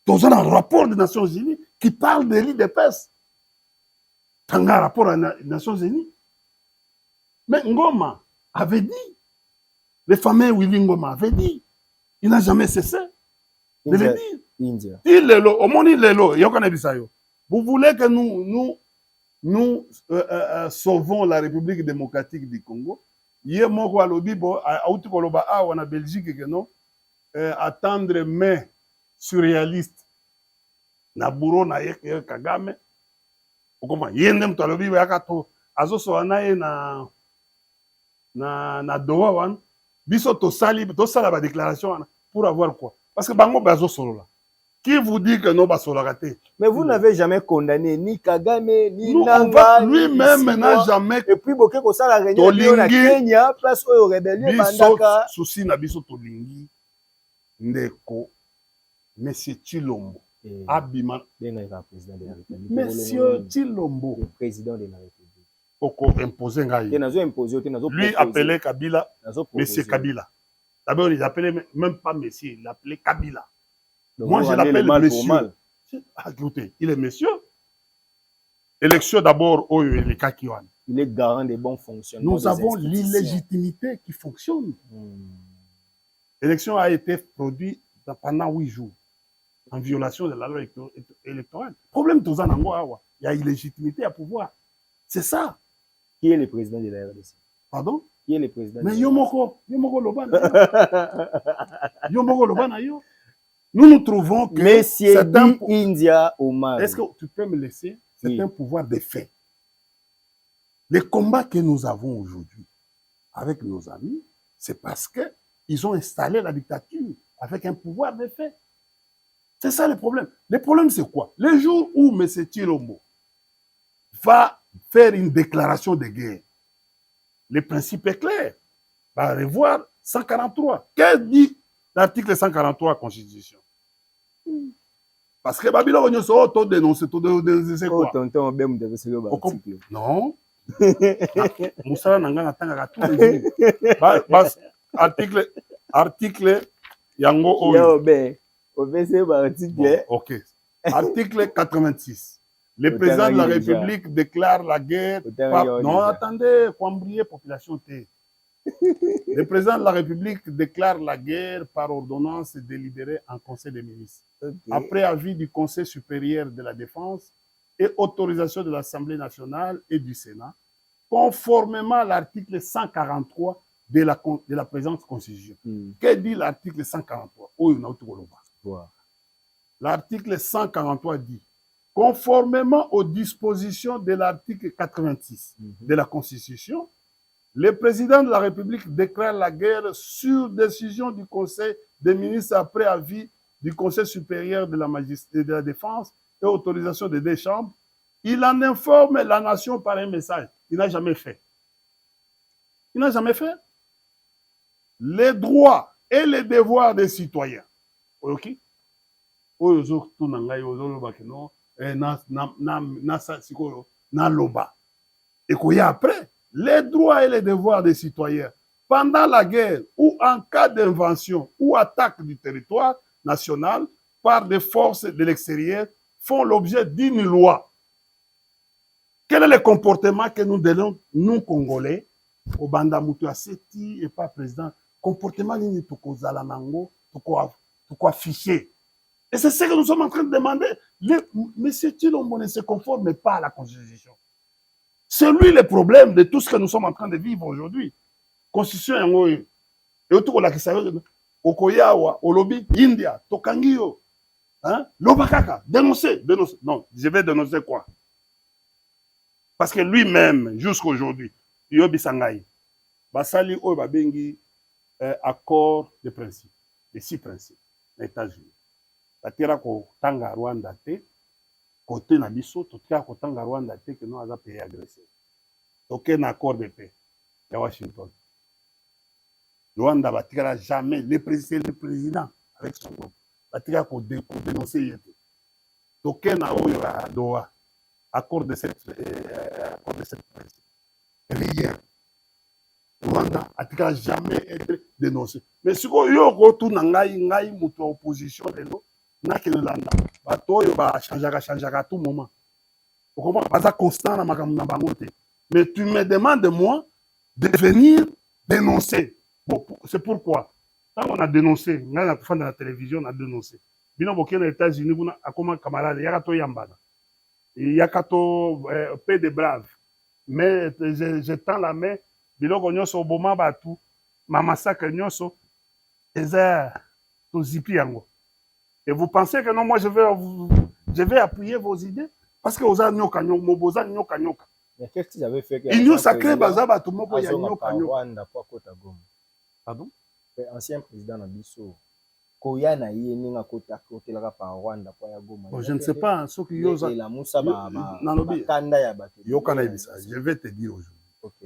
Dans un rapport des Nations Unies qui parle de l'IDPS. Dans un rapport des Nations Unies. Mais Ngoma avait dit, les familles Willy Ngoma avait dit, il n'a jamais cessé de le dire. Vous voulez que nous sauvons la République démocratique du Congo? En Belgique, attendre mais surréaliste. Na bureau na Kagame. Comment yendem talobi yakato azoso anaye na doa wan biso to sala ba déclaration pour avoir quoi? Parce que bango bazo solo là. Qui vous dit que non ba solo raté? Mais vous n'avez jamais condamné ni Kagame ni Nanga. Lui-même n'a jamais. Et puis boké ko sala réunion na Kenya place au rébellion bandaka. Souci na biso to lingi ndeko Monsieur Chilombo. Abima. Monsieur Chilombo. Le président de la République. Lui appelait Kabila Monsieur Kabila. D'abord, il appelait même pas Monsieur, il appelait Kabila. Donc moi, je l'appelle Monsieur. Écoutez, il est Monsieur. Élection d'abord, il est garant des bons fonctionnements. Nous avons l'illégitimité qui fonctionne. L'élection a été produite pendant 8 jours. En violation de la loi électorale. Problème tout ça, il y a illégitimité à pouvoir. C'est ça. Qui est le président de la RDC? Pardon? Qui est le président? Mais Yomoko Lobana. Yomoko Lobana. Nous nous trouvons que c'est un India Omar. Est-ce que tu peux me laisser? C'est un pouvoir de fait. Les combats que nous avons aujourd'hui avec nos amis, c'est parce qu'ils ont installé la dictature avec un pouvoir de fait. C'est ça le problème. Le problème, c'est quoi? Le jour où M. Chilombo va faire une déclaration de guerre, le principe est clair. Va revoir 143. Qu'est-ce dit l'article 143 de la Constitution? Parce que Babylone, on a dénoncé quoi? Non. Moussa Nanga n'attend tous les jours. Article Yango Oyo. Ok. Article 86. Le président de la République déclare la guerre. Non, attendez, Kwambrié, population T. Le président de la République déclare la guerre par ordonnance délibérée en Conseil des ministres. Ok. Après avis du Conseil supérieur de la défense et autorisation de l'Assemblée nationale et du Sénat, conformément à l'article 143 de la présente Constitution. Que dit l'article 143? Voir. L'article 143 dit, conformément aux dispositions de l'article 86 de la Constitution, le président de la République déclare la guerre sur décision du Conseil des ministres après avis du Conseil supérieur de la défense et autorisation des deux chambres. Il en informe la nation par un message. Il n'a jamais fait. Il n'a jamais fait. Les droits et les devoirs des citoyens. Ok? Et après, les droits et les devoirs des citoyens pendant la guerre ou en cas d'invention ou attaque du territoire national par des forces de l'extérieur font l'objet d'une loi. Quel est le comportement que nous donnons, nous, Congolais, au Banda Moutouasseti et pas président, comportement ni tukozala nango, tuko affiché. Et c'est ce que nous sommes en train de demander. Monsieur Tshilombo ne se conforme pas à la Constitution. C'est lui le problème de tout ce que nous sommes en train de vivre aujourd'hui. Constitution yango et autour de la question Okoyawa, Olobi, India, Tokangio, hein, Lobakaka, dénoncer. Non, je vais dénoncer quoi? Parce que lui-même, jusqu'à aujourd'hui, Yobi Sangai, Basali Obabengi, accord de principe, les 6 principes, les États-Unis. Tatera ko tanga Rwanda te, côté na biso, totika ko tanga Rwanda te que nous avons pays agressé. Aucun accord de paix à Washington. Rwanda batikala jamais le président avec son groupe. Batika ko dénoncer. Aucun à Doha. Accord de cette principe. Rien. Rwanda a jamais été dénoncé. Mais si vous avez une opposition, n'a que le landa. Bato yo ba changera à tout moment. Vous comprenez? Pas constant na makamuna bangote. Mais tu me demandes de moi de venir dénoncer. Bon, c'est pourquoi quand on a dénoncé, on a fait dans la télévision, on a dénoncé. Bino boké aux États-Unis, on a comme camarade, il y a kato yambana. Il y a kato paix de braves. Mais je tends la main, bino gonyoso boma batu, ma massacre nyoso, eza to zipi yango. Et vous pensez que non, moi je vais appuyer vos idées? Parce que vous avez nyoka nyoka. Mais qu'est-ce qu'ils avaient fait? Il y a sacré bazaba tout le monde ya nyoka Rwanda pour Kota Goma. Pardon? Ancien président Nabiso. Koya na ye ninga kota kotelaka par Rwanda pour ya Goma. Bon, je ne sais pas ce qui yosa. La Moussa ba kanda ya bato. Yokana ibisa. Je vais te dire aujourd'hui. OK.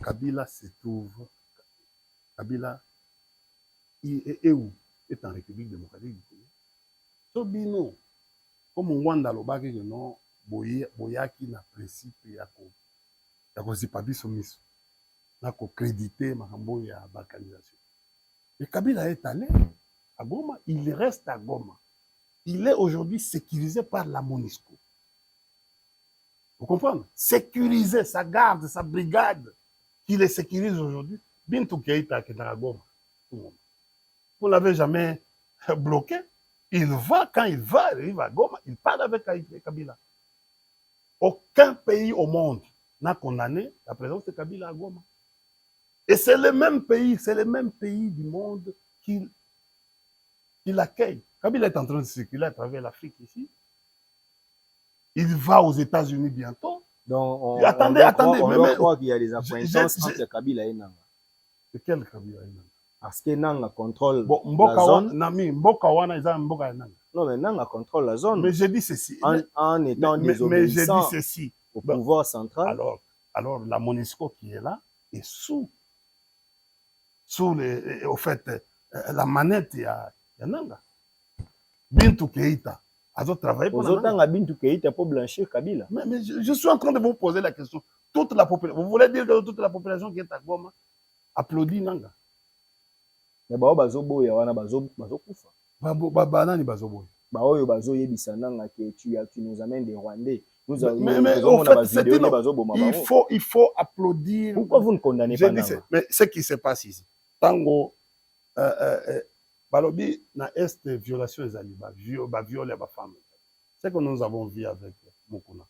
Kabila se trouve. Kabila est où? Est en République démocratique du Congo. Sobino, comme Rwanda lobaki que non, boyaki na principe ya ko zipa biso miso. Na ko créditer makambo ya balkanisation. Et Kabila est allé à Goma, il reste à Goma. Il est aujourd'hui sécurisé par la MONUSCO. Vous comprenez? Sécurisé, sa garde, sa brigade, qui les sécurise aujourd'hui. Bintou Keïta qui est à Goma. Vous ne l'avez jamais bloqué. Il va, quand il va à Goma, il parle avec Kabila. Aucun pays au monde n'a condamné la présence de Kabila à Goma. Et c'est le même pays du monde qui l'accueille. Kabila est en train de circuler à travers l'Afrique ici. Il va aux États-Unis bientôt. Donc, attendez, on croit qu'il y a des acquaintances entre Kabila et Nanga. C'est quel Kabila et Nanga? Parce que Nanga contrôle la zone. Non, mais Nanga contrôle la zone. Mais je dis ceci. En étant désobéissant au pouvoir central. Alors, la MONUSCO qui est là est sous au fait, la manette, il y a Nanga. Bintou Keïta a travaillé pour Nanga. Bintou Keïta pour blanchir Kabila. Mais je suis en train de vous poser la question. Toute la population, vous voulez dire que toute la population qui est à Goma applaudit Nanga? Mais bazoboya wana bazokufa. Banani bazoboya. Baoyo bazoyebisa Nanga que tu nous amènes des Rwandais. Mais au fait, il faut applaudir. Pourquoi vous ne condamnez pas Nanga? Mais ce qui se passe ici, tango, balobi na est violation des animaux, viol les femmes. C'est ce que nous avons vu avec Mukuna.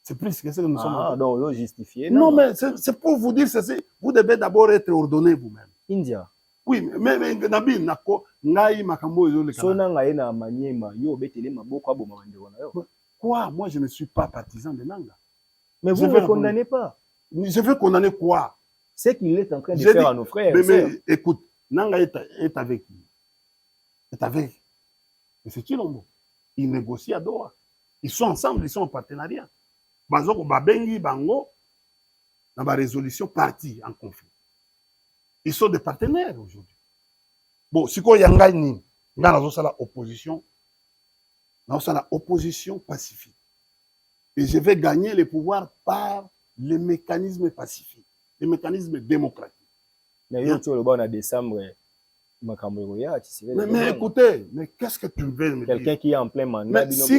C'est plus que ce que nous sommes. Ah, donc justifié. Non, mais c'est pour vous dire ceci. Vous devez d'abord être ordonné vous-même. India. Oui, mais Nabi Nako, Ngai Makambo, quoi? Moi, je ne suis pas partisan de Nanga. Mais vous ne condamnez pas. Je veux condamner quoi? C'est qu'il est en train de faire à nos frères. Mais écoute, Nanga est avec qui? Est avec. Et c'est qui l'homme? Ils négocient à Doha. Ils sont ensemble, ils sont en partenariat. Bazoko Babengi Bango, dans la résolution partie en conflit. Ils sont des partenaires aujourd'hui. Bon, si quoi Yanga ni, dans la opposition, dans la opposition pacifique. Et je vais gagner les pouvoirs par les mécanismes pacifiques, les mécanismes démocratiques. Mais il y a le bon en décembre. Mais écoutez, mais qu'est-ce que tu veux me dire? Quelqu'un qui est en plein mandat. Mais si,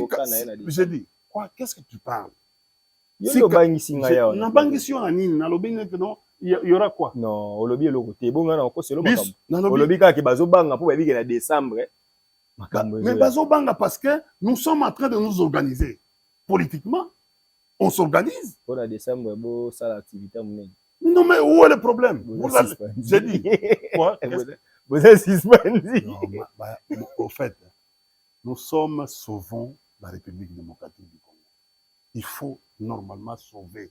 je dis, quoi, qu'est-ce que tu parles? Si il y aura quoi? Non, au lobby, au lobby, quand Bazo Banga pour vivre en décembre. Mais Bazo Banga, parce que nous sommes en train de nous organiser politiquement. On s'organise. Pour la décembre, ça l'activité. Non, mais où est le problème? J'ai dit. Quoi? Vous êtes suspendu. Au fait, nous sommes sauvons la République démocratique du Congo. Il faut normalement sauver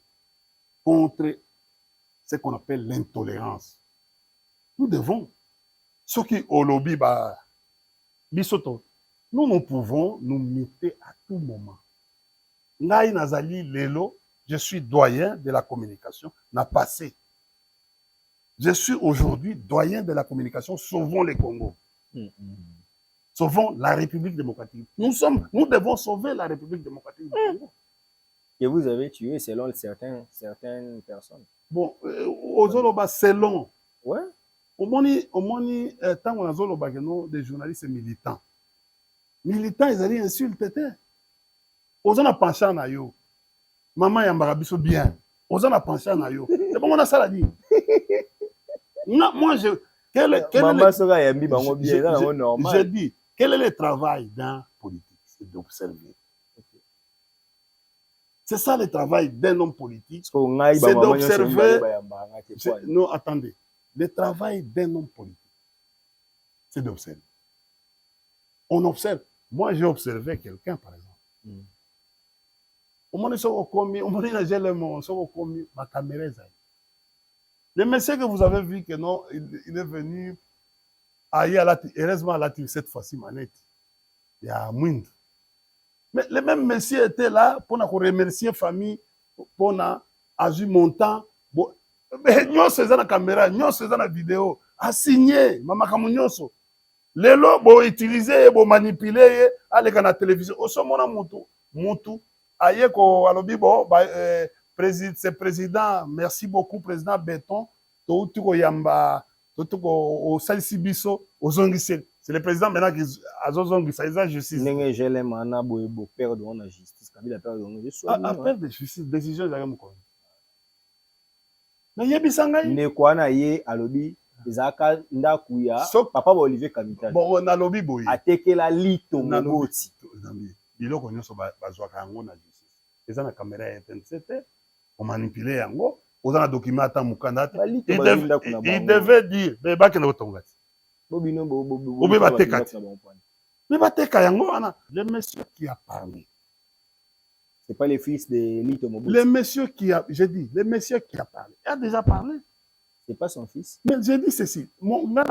contre ce qu'on appelle l'intolérance. Nous devons. Ce qui au lobby, bisoto, nous pouvons nous muter à tout moment. Ngai Nazali Lelo, je suis doyen de la communication, n'a passé. Je suis aujourd'hui doyen de la communication, sauvons le Congo. Sauvons la République démocratique. Nous devons sauver la République démocratique du Congo. Que vous avez tué selon certaines personnes. Bon, aux Zoloba, selon. Ouais. Au moni, tant qu'on a Zoloba, des journalistes militants. Militants, ils allaient insulter. Aux on a penché en ayo. Maman Yambarabiso bien. Aux on a penché en ayo. C'est bon, on a ça la dit. Non, moi, je dis, quel est le travail d'un politique? C'est d'observer. C'est ça le travail d'un homme politique. C'est d'observer. Non, attendez. Le travail d'un homme politique, c'est d'observer. On observe. Moi, j'ai observé quelqu'un, par exemple. Le monsieur que vous avez vu que non, il est venu heureusement à la cette fois-ci, manette. Il y a moindre. Mais le même monsieur était là pour remercier la famille, pour agir montant. Mais nous sommes dans la caméra, nous sommes dans la vidéo, à signer, maman Kamunyoso. Les lots, bon, utiliser, bon, manipuler, aller dans la télévision. Au sommet, Moutou, aïe, ko, alobi, bon, c'est président, merci beaucoup, président Béton, tout yamba, tout au Salsibiso, aux Zongisel. C'est le président maintenant qui a Zongisa, il a justice. N'est-ce pas le mana boyebo perdre la justice, Kabila perdre la justice. Après de justice, décision, j'ai même connu. Mais yebisanga. Ne quoi na ye alobi. Zaka ndakuya papa Olivier Kamitani. Bon, on a lobby boy. Atekela lito ngoti. Biloko nyonso bazwaka yango na justice. Eza na caméra ya RTNC, on manipule yango, oza na document ata mukanda. Il devait dire, mais ba kena otongati. Bobino Obe bateka. Mais bateka yango ana, le monsieur qui a parlé. C'est pas le fils de Lito Mobutu. Le monsieur qui a, j'ai dit, le monsieur qui a parlé. Il a déjà parlé. C'est pas son fils. Mais j'ai dit ceci, mon gars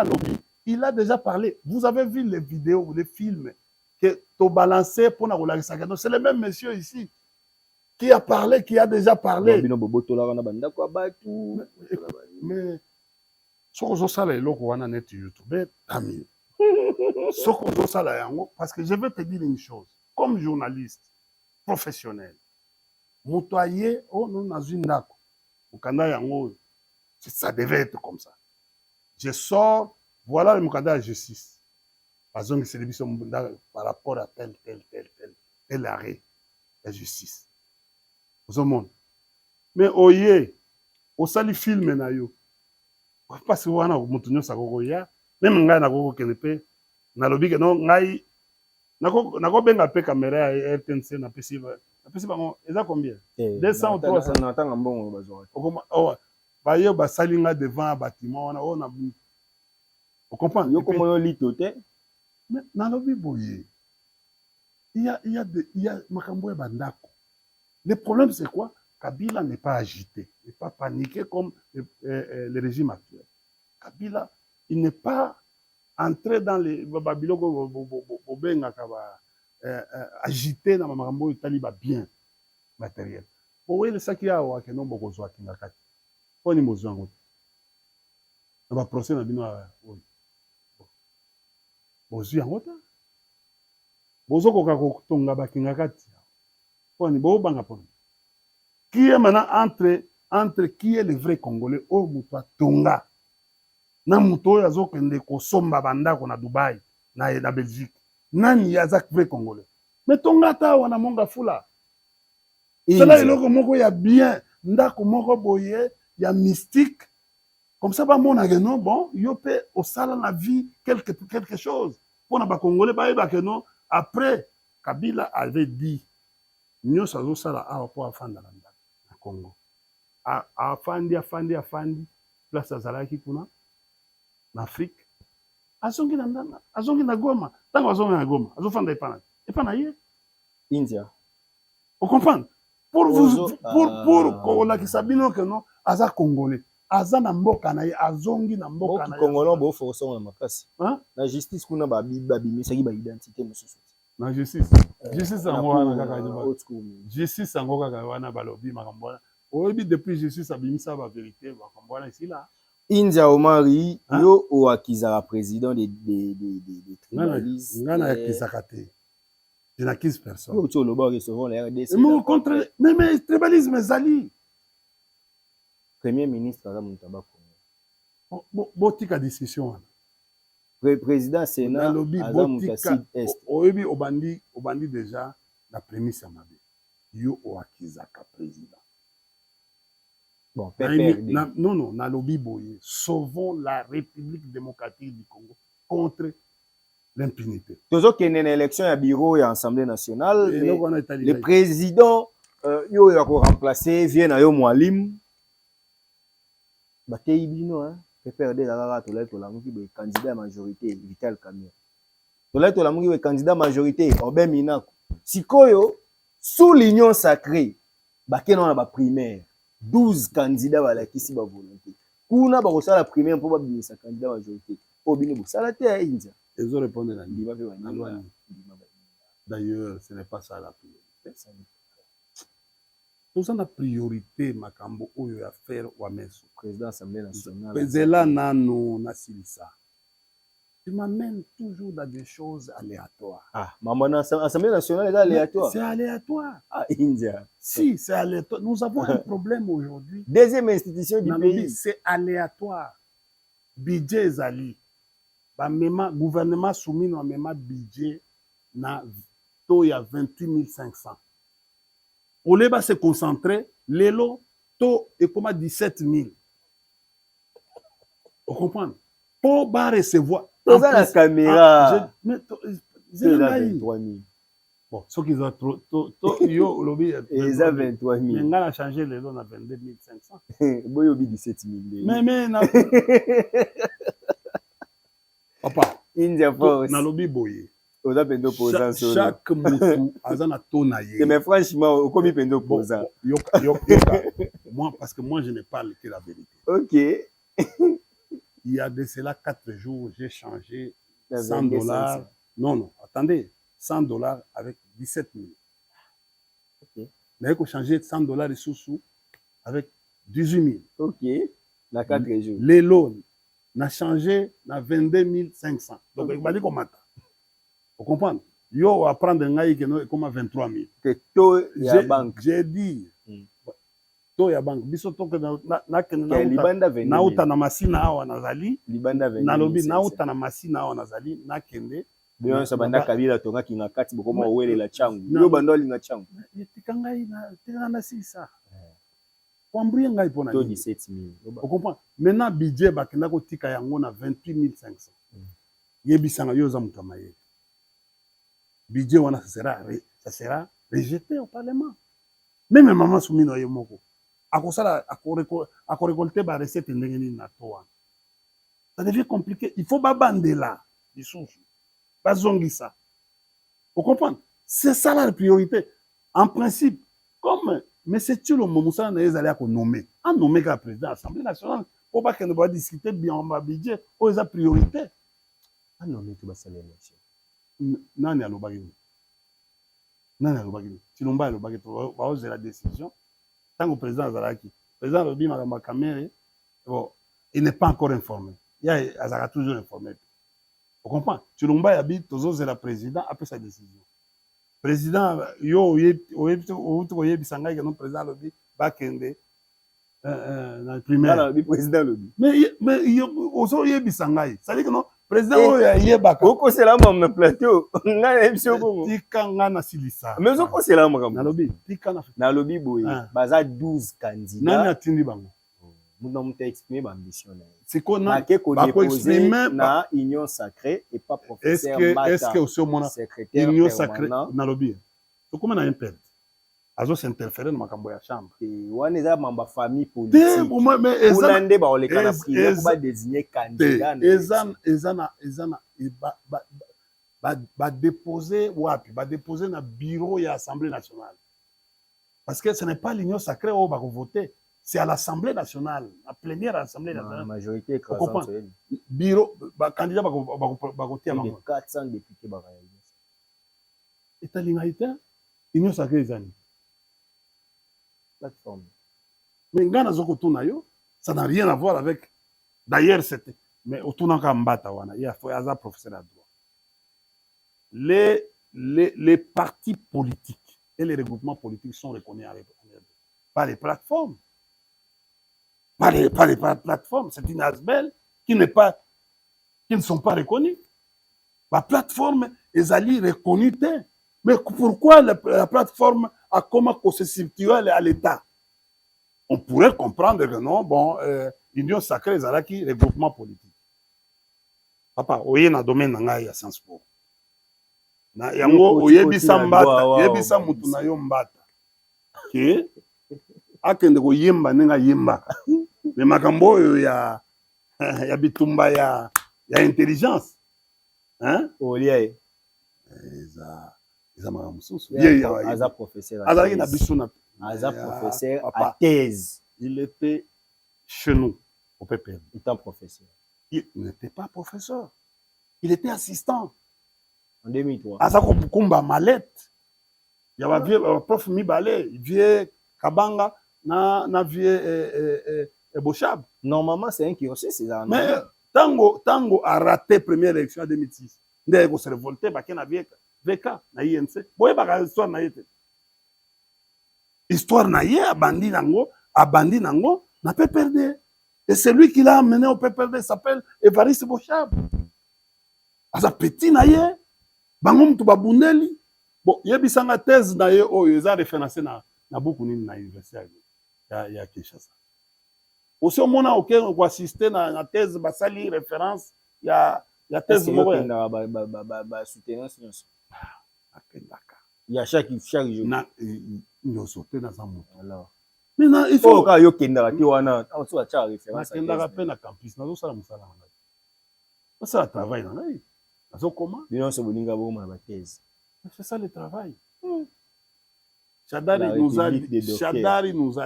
il a déjà parlé. Vous avez vu les vidéos, les films que tu as balancé pour la relaxer. C'est le même monsieur ici qui a parlé, qui a déjà parlé. Mais ce que je sais, c'est que YouTube, parce que je vais te dire une chose, comme journaliste professionnel, motoyer, oh, nous dans une nako, au Canada, ça devait être comme ça. Je sors, voilà le Mukanda de justice. Par exemple, c'est par rapport à tel arrêt. la justice. Au monde. Mais oye, au sali film na yo. Parce que wana mutu nyosa koko ya, même ngai na koko kelepe, na lobi ke non ngai nako benga pe caméra ya RTNC na pesi bango eza combien? 200 ou 300 na tanga mbongo bazwa. Okoma ba yo ba salinga devant bâtiment wana on a on comprend yo comme yo litote mais na lobi boye il y a makambo ya bandako. Le problème c'est quoi? Kabila n'est pas agité, n'est pas paniqué comme le régime actuel. Kabila, il n'est pas entré dans les babiloko agité dans makambo italiba bien matériel. Bon oui le saki ya wa kenon boko zwa kinga kati. Poni mozwa ngote. Na ba procès na bino oui. Bozwi ngota. Bozo koka ko tonga ba kinga kati. Poni bo banga poni. Qui est maintenant entre qui est le vrai Congolais au Moutoua Tonga na Moutoua yazo kende ko somba bandako na Dubaï na Belgique nani yazak vrai Congolais mais Tonga ta wana monga fula cela eloko moko ya bien ndako moko boye ya mystique comme ça ba mona que non bon yo pe au sala la vie quelque chose pour na ba Congolais ba que non après Kabila avait dit nyo sazo sala a po afanda na Congo. Afandi, place azalaki kuna, en Afrique. Azongi na Goma. Tango azongi na Goma, azofanda epana ye. India. Vous comprenez? Pour la kisabino que non, aza Congolais. Aza na mboka na ye, azongi na mboka na ye. Congolais bo forso na makasi. Hein? La justice kuna ba bimisaki ba identité mosusu. Na justice yango wana kaka justice yango kaka wana balobi makambo wana oyebi depuis justice abimisa ba vérité makambo wana ici là India Omari yo o akizaka président des tribalistes ngana akizaka te je n'accuse personne yo tolo ba recevoir la RDC mais contre mais tribalisme zali premier ministre ala mutaba botika discussion wana président Sénat oyebi obandi déjà la prémisse ya mabe yo oakizaka président bon non na lobi boye sauvons la République démocratique du Congo contre l'impunité tozokende na élection ya bureau ya Assemblée nationale le président yo ya ko remplacer vient na yo Mwalim batei bino hein PPRD la tolamuki be candidat à majorité Vital Kamerhe. Tolamuki be candidat majorité Oben Minako. Sikoyo sous l'union sacrée bakeno na ba primaire 12 candidats balakisi ba volonté. Kuna ba kosala primaire pour ba bimisa candidat majorité. Obino bo sala te India. Ils ont répondu la loi. D'ailleurs, ce n'est pas ça la priorité. Tout ça la priorité makambo oyo ya faire wa meso président assemblée nationale Pezela nano na silisa. Tu m'amènes toujours dans des choses aléatoires. Ah, maman assemblée nationale est aléatoire. C'est aléatoire. Ah, India. Si, c'est aléatoire. Nous avons un problème aujourd'hui. Deuxième institution du pays. C'est aléatoire. Budget zali. Ba mema gouvernement soumis na mema budget na to ya 28 500. Au lieu de se concentrer, l'élo, taux est comme 17 000. Vous comprenez? Pour recevoir. Dans la caméra. C'est 23 000. Bon, ce qu'ils ont trop. Yo, lobby. Ils ont 23 000. Mais on a changé l'élo, on a 22 500. Boyobi 17 000. Mais, papa. India Force. Na lobby boye. Chaque moutou azana tona ye. Mais franchement, au combien pendo posa. Moi parce que moi je ne parle que la vérité. OK. Il y a de cela 4 jours, j'ai changé $100. Non, attendez, $100 avec 17 000. OK. Mais il changer $100 de sous avec 18 000. OK. Dans 4 jours. Les loans n'a changé dans 22 500. Donc il va dire comment. Vous comprenez? Yo va prendre un aïe qui est comme 23 000. Que taux ya banque. J'ai dit. Taux ya banque. Biso to que na uta na masina awa nazali. Libanda 20. Na lobi na uta na masina awa nazali na kende Bien ça banda kabila tonga kinga kati bokoma wele la changu. Na- Yo bando linga changu. tika ngai na sisa kwambrie ngai mpona To nini? 17000. On comprend. Maintenant budget bakenda kotika yango na 28500 yebisanga yo za mutu mayele budget wana ça sera rejeté au parlement. Même maman Soumino ye moko akosala akorekolte ba recette ndenge nini na to wana. Ça devient compliqué. Il faut babandela lisusu bazongisa. Vous comprenez? C'est ça la priorité. En principe, comme M. Tchilo Momoussa n'a allé à nommer, a nommé comme président de l'Assemblée nationale, pour pas qu'on va discuter bien en budget, pour les priorités. A nommé tout ça l'élection. Nani a l'obagini. Nani a l'obagini. Chilomba a l'obagini. Va oser la décision. Tant que le président Zalaki, le président Robi Maramba Kamere, bon, il n'est pas encore informé. Il y a toujours informé. Vous comprenez? Chilomba habite aux la président après sa décision. Président yo bisanga que non président lobi bakende na primaire Voilà, le président lobi. mais oso bisanga ça dit que non président oyo yebaka oko c'est là mon plateau nga emission bongo tika nga na silisa mais oko c'est là mon na lobi tika na lobi boye baza 12 candidats nani atindi bango nous avons exprimé ma ambition c'est qu'on a exprimer na union sacrée et pas professeur Mata est-ce que aussi mon secrétaire union sacrée na lobi to comment na impede azo s'interférer na makambo ya chambre et wana eza mamba famille politique mais ezande ba oleka na prière ba désigner candidat ezana ba déposer wapi ba déposer na bureau ya assemblée nationale parce que ce n'est pas l'union sacrée où va voter. C'est à l'Assemblée nationale, la plénière à l'Assemblée nationale. La majorité écrasante. Bureau, candidat va voter à 400 députés. Et ta l'unité, l'union sacrée les années. Plateforme. Mais Ghana Zokotunayo, ça n'a rien à voir avec. D'ailleurs, c'était. Mais au Tunaka Mbata, il y a un professeur à droit. Les partis politiques et les regroupements politiques sont reconnus par les plateformes. Pas les plateformes, c'est une asbelle qui ne sont pas reconnues. La plateforme est allée reconnue. Mais pourquoi la plateforme a comment se situer à l'État? On pourrait comprendre que non, bon, l'union sacrée est allée qui regroupement politique. Papa, oye na domaine nanga ya Sciences Po. Na yango oyebisa mbata, oyebisa mutu na yo mbata. Ke akende ko yemba nenga yemba. Mais makambo oyo ya bitumba ya intelligence. Hein? Oliaye. Eza makambo susu. Aza professeur. Azalaki na biso na Aza professeur à thèse. Il était chez nous au PPM. Étant professeur. Il n'était pas professeur. Il était assistant. En 2003. Aza kumba mallette. Il y avait un prof Mibale, vieux Kabanga, na vieux Bochab. Normalement, c'est un qui aussi, c'est ça. Mais Tango a raté première élection en 2006. Ndeko se révolté, baké na VK, na INC. Boye baka histoire na yete. Histoire na ye, abandi nango, na PPRD. Et celui qui l'a amené au PPRD s'appelle Évariste Bochab. Aza petit na ye, bango mutu babundeli. Bon, yebisanga thèse na ye oyo eza référencé na beaucoup nini na université ya Kinshasa. Aussi au mona auquel ko assister na thèse basali référence ya thèse moko ba soutenance nyonso. Akendaka. Ya chaque jour. Na nyonso te na za moto. Alors. Maintenant il faut ka yo kendaka ti wana, on soit cha référence. Kendaka pe na campus, na zo sala musala na ngai. Ça le travail na ngai. Azo comment? Bien se bolinga bo ma thèse. C'est ça le travail. Chadari nous a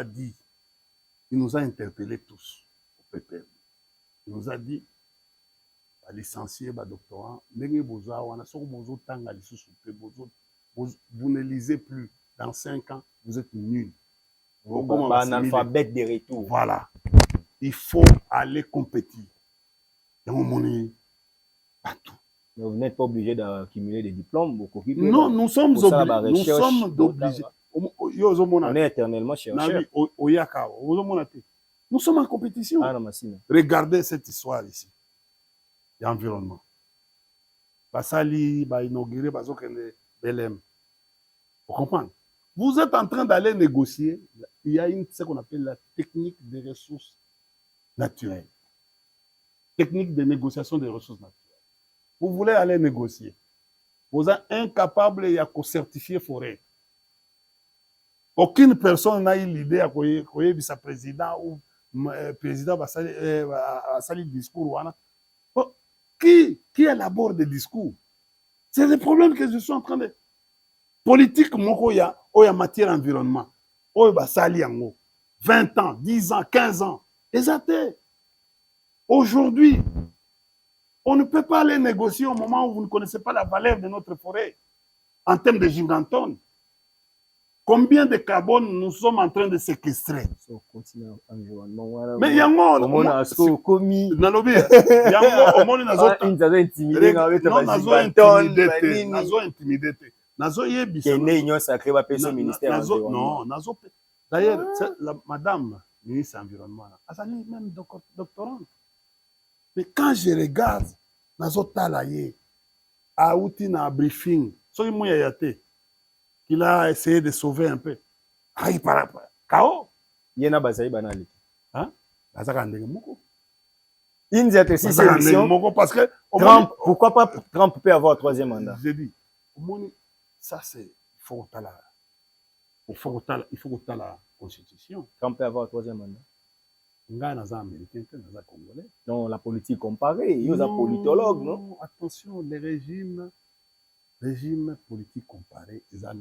dit, il nous a interpellés tous au PPM. Il nous a dit, licencié, doctorant, vous ne lisez plus. Dans 5 ans, vous êtes nuls. Un alphabet de retour. Voilà. Il faut aller compétir. Partout. Mais vous n'êtes pas obligé d'accumuler des diplômes. Non, nous sommes obligés. On est éternellement chercheurs. Nous sommes en compétition. Regardez cette histoire ici. L'environnement. Basali, ba inauguré, bazokende Belém. Vous comprenez? Vous êtes en train d'aller négocier. Il y a ce qu'on appelle la technique des ressources naturelles. Technique de négociation des ressources naturelles. Vous voulez aller négocier. Vous êtes incapable de certifier forêt. Aucune personne n'a eu l'idée à quoi sa président ou président va salir discours. Qui élabore des discours? C'est le problème que je suis en train de... Politique, il y a matière environnement. Il y a sali 20 ans, 10 ans, 15 ans. Exactement. Aujourd'hui, on ne peut pas aller négocier au moment où vous ne connaissez pas la valeur de notre forêt en termes de gigantones. Combien de carbone nous sommes en train de séquestrer? Mais il y a un monde. Au monde, d'ailleurs, la madame ministre de l'Environnement, elle est même doctorante. Mais quand je regarde, à un briefing, il a essayé de sauver un peu. Ah, il parle pas. Kao? Il y en a basé banal. Hein? Parce que Trump, pourquoi pas Trump peut avoir un troisième mandat? J'ai dit, ça c'est, il faut que la constitution. Trump peut avoir un troisième mandat. Américain, Congolais. Non, la politique comparée, il y a des politologues, non? Attention, les régimes politiques comparés, ils ont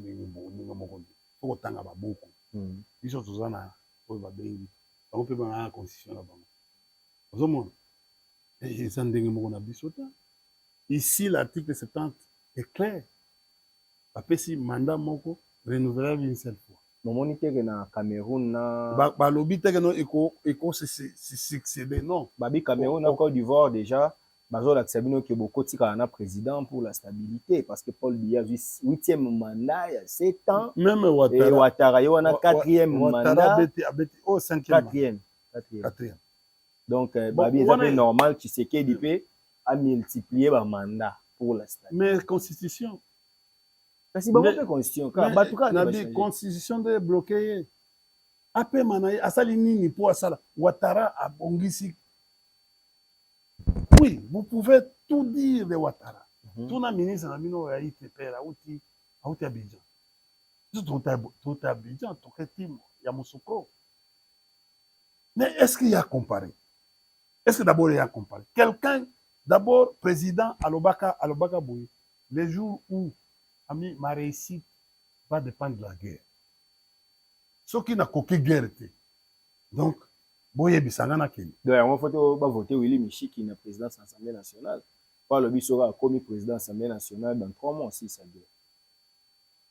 faut que beaucoup. Ils sont tous en on peut avoir une constitution là-bas. Ici, l'article 70 est clair. Après, si mandat moko renouvelable une seule fois. Mon na Cameroun na lobby se succéder non. Babi Cameroun na Côte d'Ivoire déjà. Bazo la Sabino qui beaucoup tika na président pour la stabilité parce que Paul Biya 8e mandat il y a 7 ans. Même Ouattara yo na 4e mandat. Oh 5e. 4e. Donc Babi est normal qui sait qu'il a multiplié le mandat pour la stabilité. Mais constitution. Kasi ba ko constitution ka ba tuka na bi constitution de bloquer. Après manaye asali nini pour asala Ouattara a bongisi. Oui, vous pouvez tout dire de Ouattara. Tout na ministre na bino ya ITP la outi Abidjan. Tout Abidjan, tout Ketim, ya Moussouko. Mais est-ce qu'il y a comparé? Est-ce que d'abord il y a comparé? Quelqu'un, d'abord, président Alobaka Boui, les jours où ami, ma réussite va dépendre de la guerre. Ce qui n'a qu'aucune guerre. Donc, Boye Bissangana Kenya. Donc, il faut voter Willy Michi qui est président de l'Assemblée nationale. Par le Bissora a commis président de l'Assemblée nationale dans 3 mois aussi, ça guerre.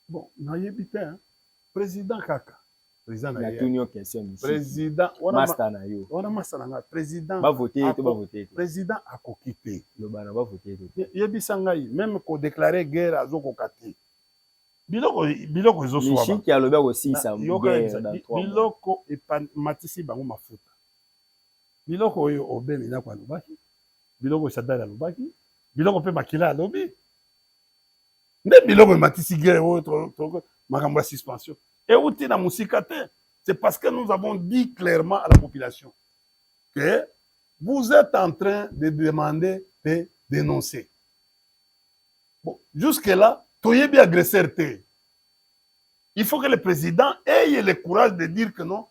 Bon, n'ayez hein. Président Kaka. Président il y a toute une question ici. Président, Master Nayo. On a Master Nayo. Président. Va voter, tu vas voter. Président a coquité. Le bana va voter. Yebisangai, même qu'on déclarait guerre à Zokokati. Biloko ezoso wa. Michi qui a le ber aussi ça guerre dans 3 mois. Biloko et matisi bango mafuta. Biloko oyo obeli na kwa lubaki. Biloko sadala lubaki. Biloko pe makila lobi. Ne biloko matisi guerre autre makambo suspension. Et où tu na musikate? C'est parce que nous avons dit clairement à la population que vous êtes en train de demander de dénoncer. Bon, jusque-là, Toyebi agresseur. Il faut que le président ait le courage de dire que non,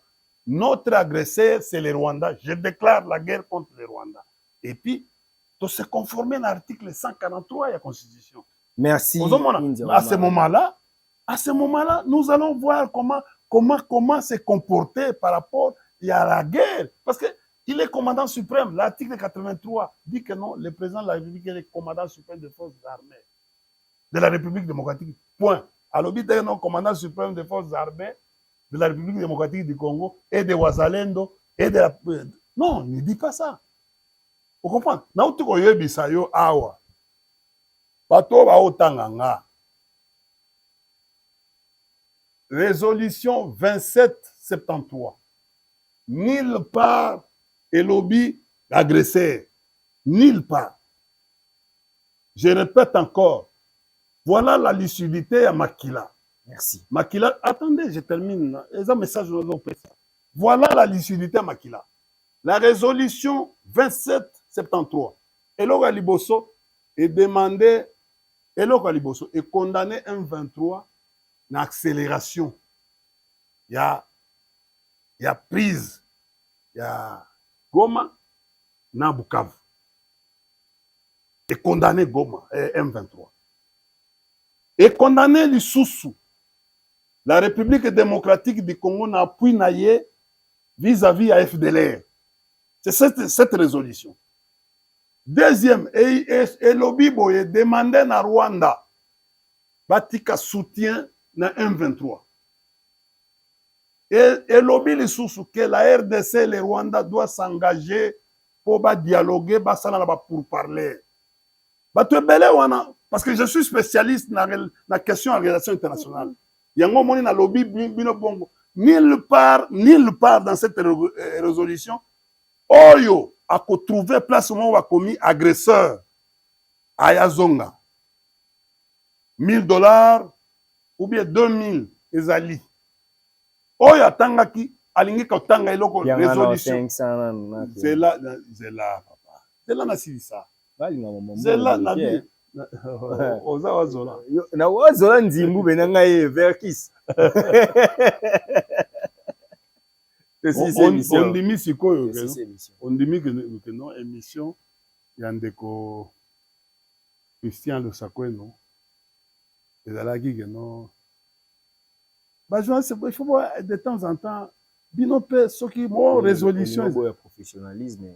notre agresseur, c'est le Rwanda. Je déclare la guerre contre le Rwanda. Et puis, de se conformer à l'article 143 de la Constitution. Merci. À ce moment-là, nous allons voir comment se comporter par rapport à la guerre. Parce qu'il est commandant suprême. L'article 83 dit que non, le président de la République est le commandant suprême des forces armées de la République démocratique. Point. Alors, il est non commandant suprême des forces armées de la République démocratique du Congo et de Ouazalendo et de la... Non, ne dit pas ça. Vous comprenez? Na utuko yebisa yo awa. Bato ba otanganga. Résolution 2773. Nulle part et lobby agresseur. Nulle part. Je répète encore. Voilà la lucidité à Makila. Merci. Makila, attendez, je termine. Les messages voilà la lucidité à Makila. La résolution 2773. Eloko Liboso est demandé, Eloko Liboso est condamné M23 en accélération. Il y a prise. Il y a Goma, na Bukavu. Et condamné Goma, M23. Et condamné Lissoussou. La République démocratique du Congo n'a appuyé naïe vis-à-vis à FDLR. C'est cette résolution. Deuxième, et lobby boye demandé na Rwanda batika soutien na M23. Et lobby les sous que la RDC et le Rwanda doivent s'engager pour dialoguer pour parler. Parce que je suis spécialiste dans la question de relations internationales. Il y a un moment dans le lobby, nulle part dans cette résolution, Oyo a trouvé place où on a commis agresseur à Yazonga. $1000 ou bien 2000 ezali. Oyo atangaki alingi kotanga eloko résolution. C'est là papa. C'est là na silisa. C'est là na bien. Oza wazola. Na wazola nzimbu benanga ye verkis. On dit sikoyo on dit que non émission yandeko Christian Le Sakwe non ezalaki que non bah il faut voir de temps en temps binope ce qui mon résolution professionnalisme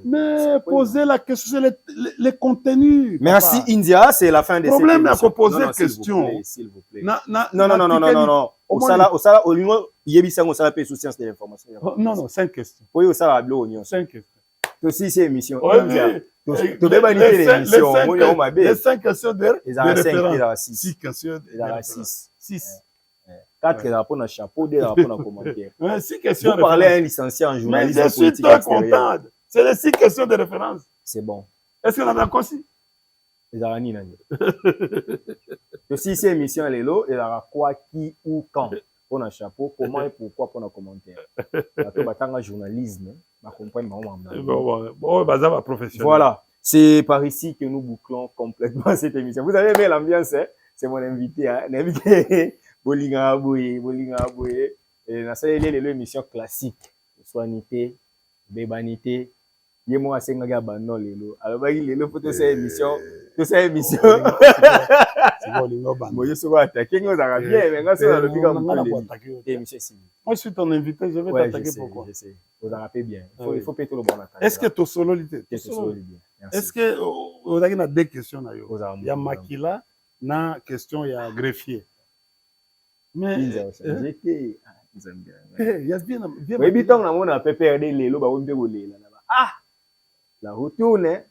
mais poser la question sur les contenus. Merci papa. India, c'est la fin de cette problème à poser question s'il vous plaît. Non. Osala olingo yebisango osala pe science de l'information. Non, 5 questions. Oui, osala ablo onyo. 5 questions. Aussi c'est émission. Les 5 questions de référence. 6 questions. 6. 4 rapports dans chapeau, 2 rapports dans commentaire. 6 questions. Vous parlez à un licencié en journalisme. Mais je suis très content. C'est les 6 questions de référence. C'est bon. Est-ce qu'on a d'accord aussi? Les aranis nani. Aussi c'est émission lelo et la quoi qui ou quand pour un chapeau comment et pourquoi pour un commentaire. Bato batanga journalisme ba comprendre bon professionnel. Voilà, c'est par ici que nous bouclons complètement cette émission. Vous avez aimé l'ambiance hein? C'est mon invité hein, invité Bolinga Boye et na ça l'émission classique soinité bébanité. Yemo asenga bano lelo alors ba lelo pour toute cette émission c'est bon moi je suis attaqué nous a bien mais ça le big moi je suis ton invité je vais t'attaquer pourquoi je sais vous en rappelez bien il faut péter le bon attaque. Est-ce que tu sololité est-ce que vous avez deux questions là il y a Makila na question il y a greffier mais j'étais il y a bien oui biton na mona PPRD lelo ba wimbe golela ah la retourne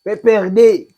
PPRD